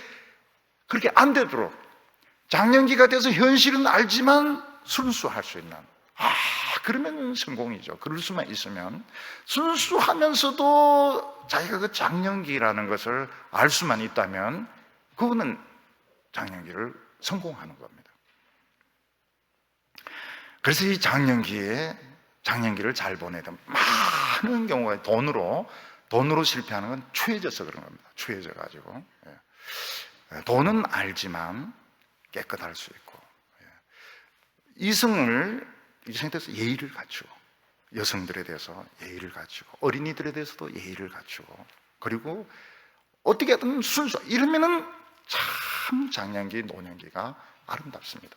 그렇게 안 되도록 장년기가 돼서 현실은 알지만 순수할 수 있는, 그러면 성공이죠. 그럴 수만 있으면, 순수하면서도 자기가 그 장년기라는 것을 알 수만 있다면 그거는 장년기를 성공하는 겁니다. 그래서 이 장년기를 잘 보내야 됩니다. 많은 경우가 돈으로 실패하는 건 추해져서 그런 겁니다. 추해져 가지고 돈은 알지만 깨끗할 수 있고, 이성에 대해서 예의를 갖추고, 여성들에 대해서 예의를 갖추고, 어린이들에 대해서도 예의를 갖추고, 그리고 어떻게든 순수, 이러면은 참 장년기, 노년기가 아름답습니다.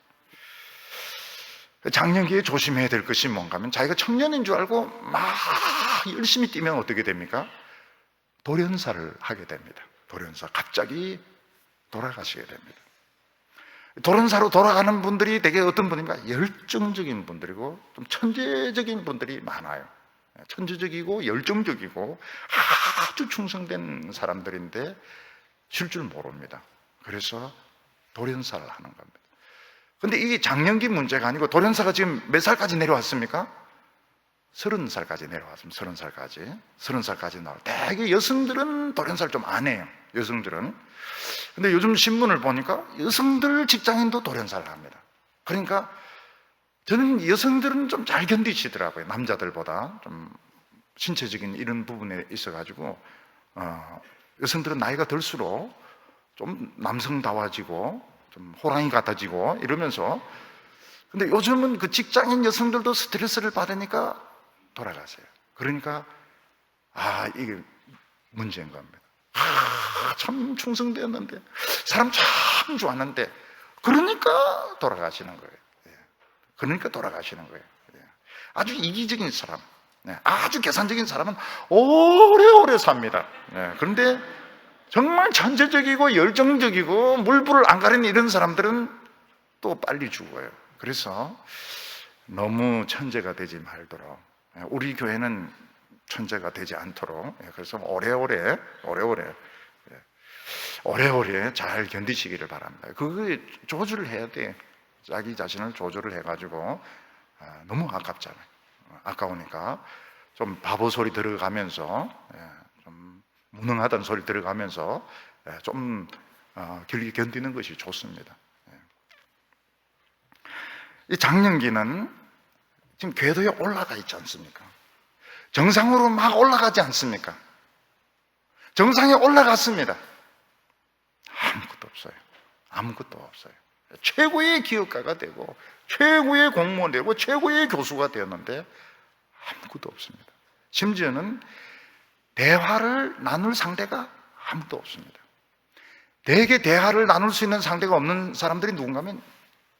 장년기에 조심해야 될 것이 뭔가 하면, 자기가 청년인 줄 알고 막 열심히 뛰면 어떻게 됩니까? 돌연사를 하게 됩니다. 돌연사, 갑자기 돌아가시게 됩니다. 돌연사로 돌아가는 분들이 되게 어떤 분인가? 열정적인 분들이고 좀 천재적인 분들이 많아요. 천재적이고 열정적이고 아주 충성된 사람들인데 쉴 줄 모릅니다. 그래서 돌연사를 하는 겁니다. 근데 이게 장년기 문제가 아니고, 돌연사가 지금 몇 살까지 내려왔습니까? 30살까지 내려왔습니다. 30살까지 나와요. 대개 여성들은 돌연사를 좀 안 해요. 여성들은. 근데 요즘 신문을 보니까 여성들 직장인도 돌연사를 합니다. 그러니까 저는 여성들은 좀 잘 견디시더라고요. 남자들보다 좀 신체적인 이런 부분에 있어가지고 여성들은 나이가 들수록 좀 남성다워지고 좀 호랑이 같아지고 이러면서, 근데 요즘은 그 직장인 여성들도 스트레스를 받으니까 돌아가세요. 그러니까 이게 문제인 겁니다. 참 충성되었는데, 사람 참 좋았는데, 그러니까 돌아가시는 거예요. 그러니까 돌아가시는 거예요. 아주 이기적인 사람, 아주 계산적인 사람은 오래오래 삽니다. 그런데 정말 천재적이고 열정적이고 물불을 안 가리는 이런 사람들은 또 빨리 죽어요. 그래서 너무 천재가 되지 말도록, 우리 교회는 천재가 되지 않도록, 그래서 오래오래 잘 견디시기를 바랍니다. 그거에 조절을 해야 돼. 자기 자신을 조절을 해가지고, 너무 아깝잖아요. 아까우니까 좀 바보 소리 들어가면서, 좀 무능하다는 소리 들어가면서 좀 길게 견디는 것이 좋습니다. 이 장년기는 지금 궤도에 올라가 있지 않습니까? 정상으로 막 올라가지 않습니까? 정상에 올라갔습니다. 아무것도 없어요. 최고의 기업가가 되고 최고의 공무원 되고 최고의 교수가 되었는데 아무것도 없습니다. 심지어는 대화를 나눌 상대가 아무도 없습니다. 대개 대화를 나눌 수 있는 상대가 없는 사람들이 누군가 하면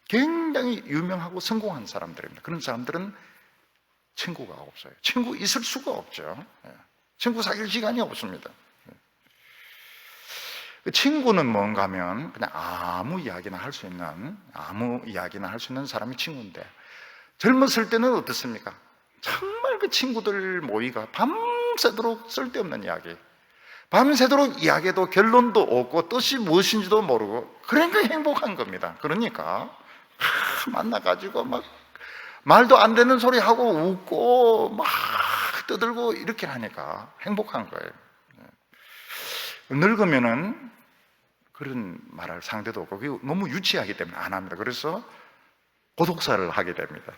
굉장히 유명하고 성공한 사람들입니다. 그런 사람들은 친구가 없어요. 친구 있을 수가 없죠. 친구 사귈 시간이 없습니다. 친구는 뭔가 하면 그냥 아무 이야기나 할 수 있는 사람이 친구인데, 젊었을 때는 어떻습니까? 정말 그 친구들 모의가 밤새도록 쓸데없는 이야기, 밤새도록 이야기해도 결론도 없고 뜻이 무엇인지도 모르고, 그러니까 행복한 겁니다. 그러니까 만나가지고 막 말도 안 되는 소리 하고 웃고 막 떠들고 이렇게 하니까 행복한 거예요. 늙으면은 그런 말할 상대도 없고, 그게 너무 유치하기 때문에 안 합니다. 그래서 고독사를 하게 됩니다.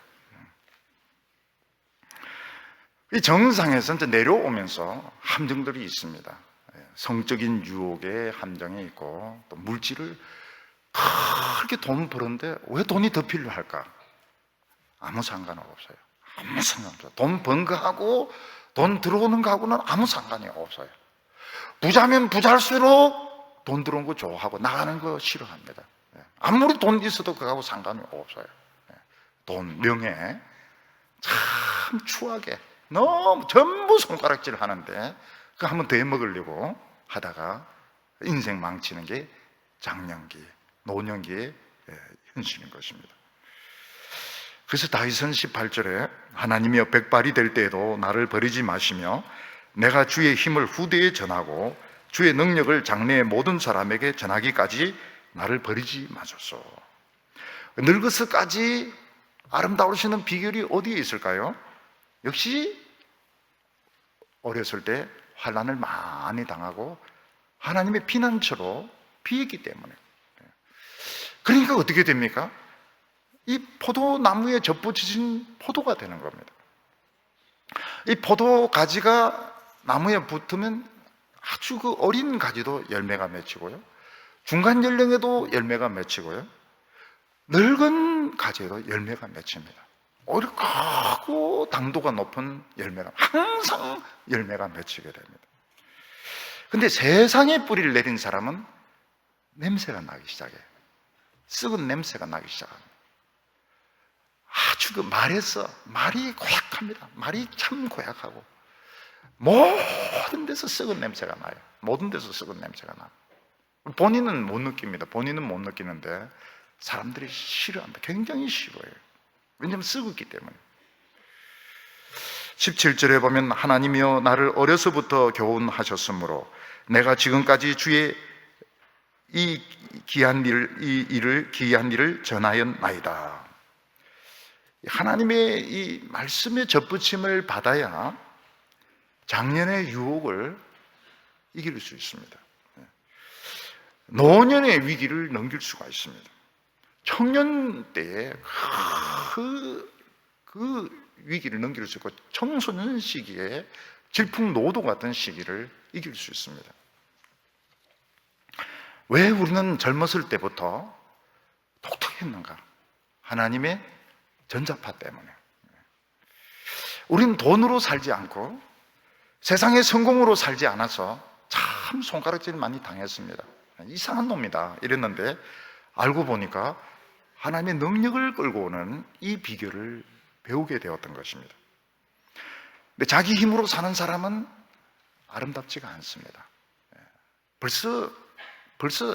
이 정상에서 이제 내려오면서 함정들이 있습니다. 성적인 유혹의 함정이 있고, 또 물질을 그렇게 돈 버는데 왜 돈이 더 필요할까? 아무 상관은 없어요. 아무 상관없어요. 돈 번 거하고 돈 들어오는 거하고는 아무 상관이 없어요. 부자면 부자일수록 돈 들어온 거 좋아하고 나가는 거 싫어합니다. 아무리 돈 있어도 그거하고 상관이 없어요. 돈, 명예, 참 추하게 너무 전부 손가락질 하는데 그거 한번 더 해먹으려고 하다가 인생 망치는 게 장년기, 노년기의 현실인 것입니다. 그래서 다윗은 18절에 하나님이여 백발이 될 때에도 나를 버리지 마시며 내가 주의 힘을 후대에 전하고 주의 능력을 장래의 모든 사람에게 전하기까지 나를 버리지 마소서. 늙어서까지 아름다우시는 비결이 어디에 있을까요? 역시 어렸을 때 환난을 많이 당하고 하나님의 피난처로 피했기 때문에. 그러니까 어떻게 됩니까? 이 포도나무에 접붙이신 포도가 되는 겁니다. 이 포도 가지가 나무에 붙으면 아주 그 어린 가지도 열매가 맺히고요, 중간 연령에도 열매가 맺히고요, 늙은 가지에도 열매가 맺힙니다. 오히려 크고 당도가 높은 열매가 항상 열매가 맺히게 됩니다. 근데 세상에 뿌리를 내린 사람은 냄새가 나기 시작해요. 썩은 냄새가 나기 시작합니다. 아주 그 말이 고약합니다. 말이 참 고약하고 모든 데서 썩은 냄새가 나요. 모든 데서 썩은 냄새가 나요. 본인은 못 느낍니다. 본인은 못 느끼는데 사람들이 싫어합니다. 굉장히 싫어해요. 왜냐하면 썩었기 때문에. 17절에 보면 하나님이여 나를 어려서부터 교훈하셨으므로 내가 지금까지 주의 이 귀한 일을 전하였나이다. 하나님의 이 말씀의 접붙임을 받아야 장년의 유혹을 이길 수 있습니다. 노년의 위기를 넘길 수가 있습니다. 청년 때에 그 위기를 넘길 수 있고 청소년 시기에 질풍노도 같은 시기를 이길 수 있습니다. 왜 우리는 젊었을 때부터 독특했는가? 하나님의 전자파 때문에. 우리는 돈으로 살지 않고 세상의 성공으로 살지 않아서 참 손가락질 많이 당했습니다. 이상한 놈이다 이랬는데 알고 보니까 하나님의 능력을 끌고 오는 이 비결을 배우게 되었던 것입니다. 근데 자기 힘으로 사는 사람은 아름답지가 않습니다. 벌써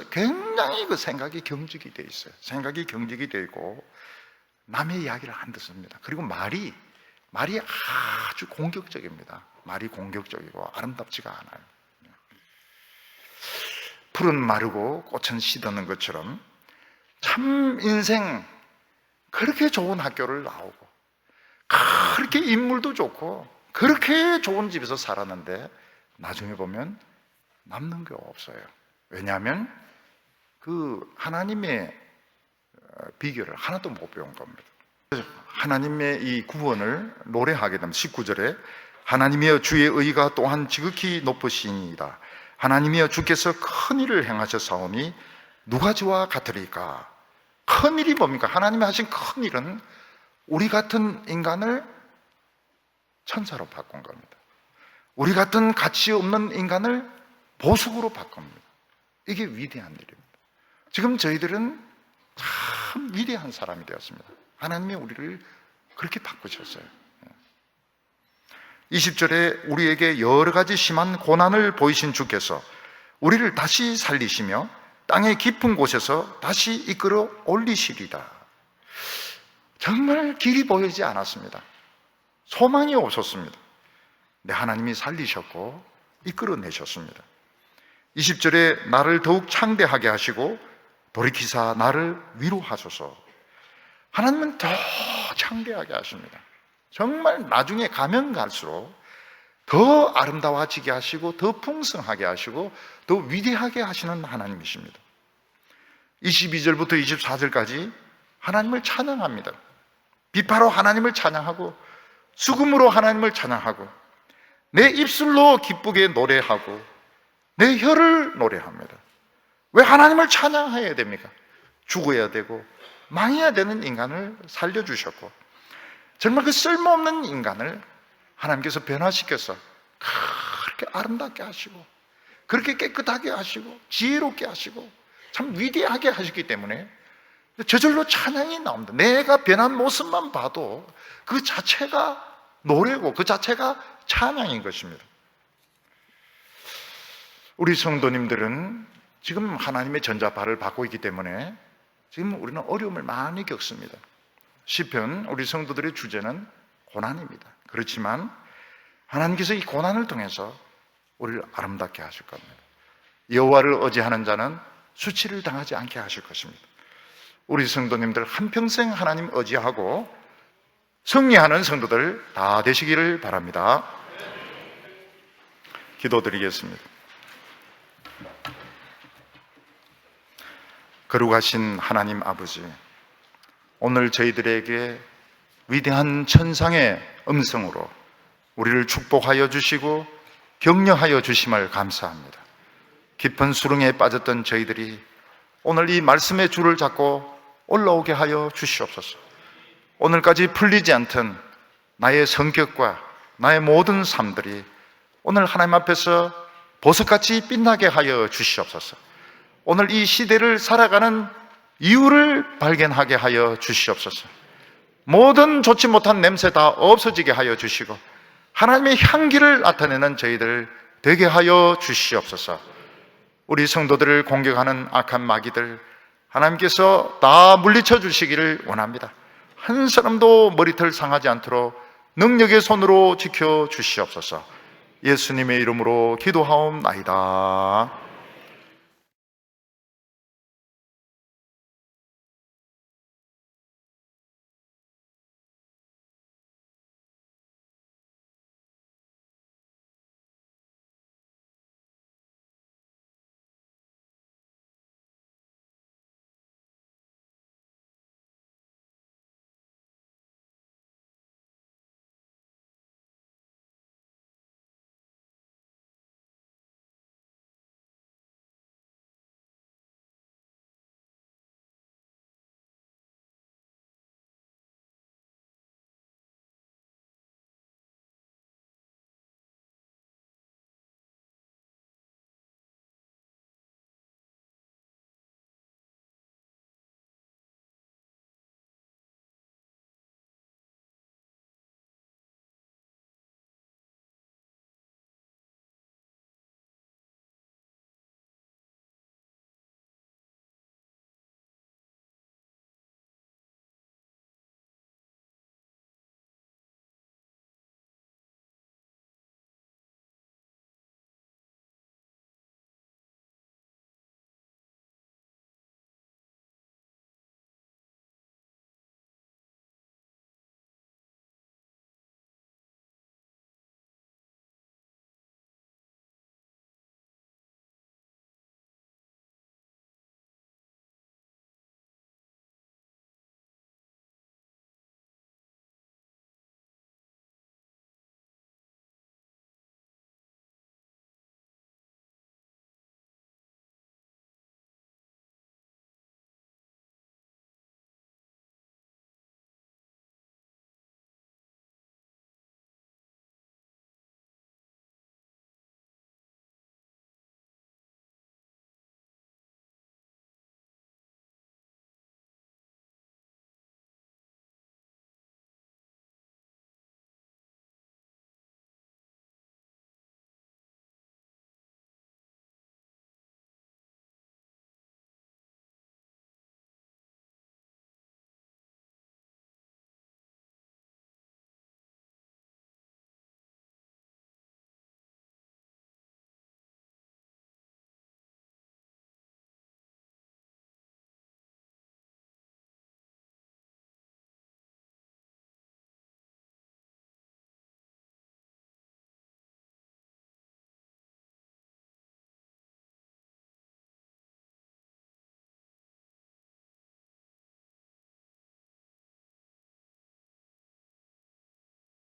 굉장히 그 생각이 경직이 되어 있어요. 생각이 경직이 되어 있고 남의 이야기를 안 듣습니다. 그리고 말이 아주 공격적입니다. 말이 공격적이고 아름답지가 않아요. 풀은 마르고 꽃은 시드는 것처럼 참 인생 그렇게 좋은 학교를 나오고 그렇게 인물도 좋고 그렇게 좋은 집에서 살았는데 나중에 보면 남는 게 없어요. 왜냐하면 그 하나님의 비결을 하나도 못 배운 겁니다. 하나님의 이 구원을 노래하게 되면 19절에 하나님이여 주의 의가 또한 지극히 높으시니이다. 하나님이여 주께서 큰 일을 행하셨사오니 누가 저와 같으리까? 큰 일이 뭡니까? 하나님이 하신 큰 일은 우리 같은 인간을 천사로 바꾼 겁니다. 우리 같은 가치 없는 인간을 보석으로 바꿉니다. 이게 위대한 일입니다. 지금 저희들은 참 위대한 사람이 되었습니다. 하나님이 우리를 그렇게 바꾸셨어요. 20절에 우리에게 여러 가지 심한 고난을 보이신 주께서 우리를 다시 살리시며 땅의 깊은 곳에서 다시 이끌어 올리시리라. 정말 길이 보이지 않았습니다. 소망이 없었습니다. 근데 하나님이 살리셨고 이끌어내셨습니다. 20절에 나를 더욱 창대하게 하시고 돌이키사 나를 위로하소서. 하나님은 더 창대하게 하십니다. 정말 나중에 가면 갈수록 더 아름다워지게 하시고 더 풍성하게 하시고 더 위대하게 하시는 하나님이십니다. 22절부터 24절까지 하나님을 찬양합니다. 비파로 하나님을 찬양하고 수금으로 하나님을 찬양하고 내 입술로 기쁘게 노래하고 내 혀를 노래합니다. 왜 하나님을 찬양해야 됩니까? 죽어야 되고 망해야 되는 인간을 살려주셨고 정말 그 쓸모없는 인간을 하나님께서 변화시켜서 그렇게 아름답게 하시고 그렇게 깨끗하게 하시고 지혜롭게 하시고 참 위대하게 하셨기 때문에 저절로 찬양이 나옵니다. 내가 변한 모습만 봐도 그 자체가 노래고 그 자체가 찬양인 것입니다. 우리 성도님들은 지금 하나님의 전자파를 받고 있기 때문에 지금 우리는 어려움을 많이 겪습니다. 시편 우리 성도들의 주제는 고난입니다. 그렇지만 하나님께서 이 고난을 통해서 우리를 아름답게 하실 겁니다. 여호와를 의지하는 자는 수치를 당하지 않게 하실 것입니다. 우리 성도님들 한평생 하나님 의지하고 승리하는 성도들 다 되시기를 바랍니다. 기도드리겠습니다. 거룩하신 하나님 아버지, 오늘 저희들에게 위대한 천상의 음성으로 우리를 축복하여 주시고 격려하여 주심을 감사합니다. 깊은 수렁에 빠졌던 저희들이 오늘 이 말씀의 줄을 잡고 올라오게 하여 주시옵소서. 오늘까지 풀리지 않던 나의 성격과 나의 모든 삶들이 오늘 하나님 앞에서 보석같이 빛나게 하여 주시옵소서. 오늘 이 시대를 살아가는 이유를 발견하게 하여 주시옵소서. 모든 좋지 못한 냄새 다 없어지게 하여 주시고 하나님의 향기를 나타내는 저희들 되게 하여 주시옵소서. 우리 성도들을 공격하는 악한 마귀들 하나님께서 다 물리쳐 주시기를 원합니다. 한 사람도 머리털 상하지 않도록 능력의 손으로 지켜 주시옵소서. 예수님의 이름으로 기도하옵나이다.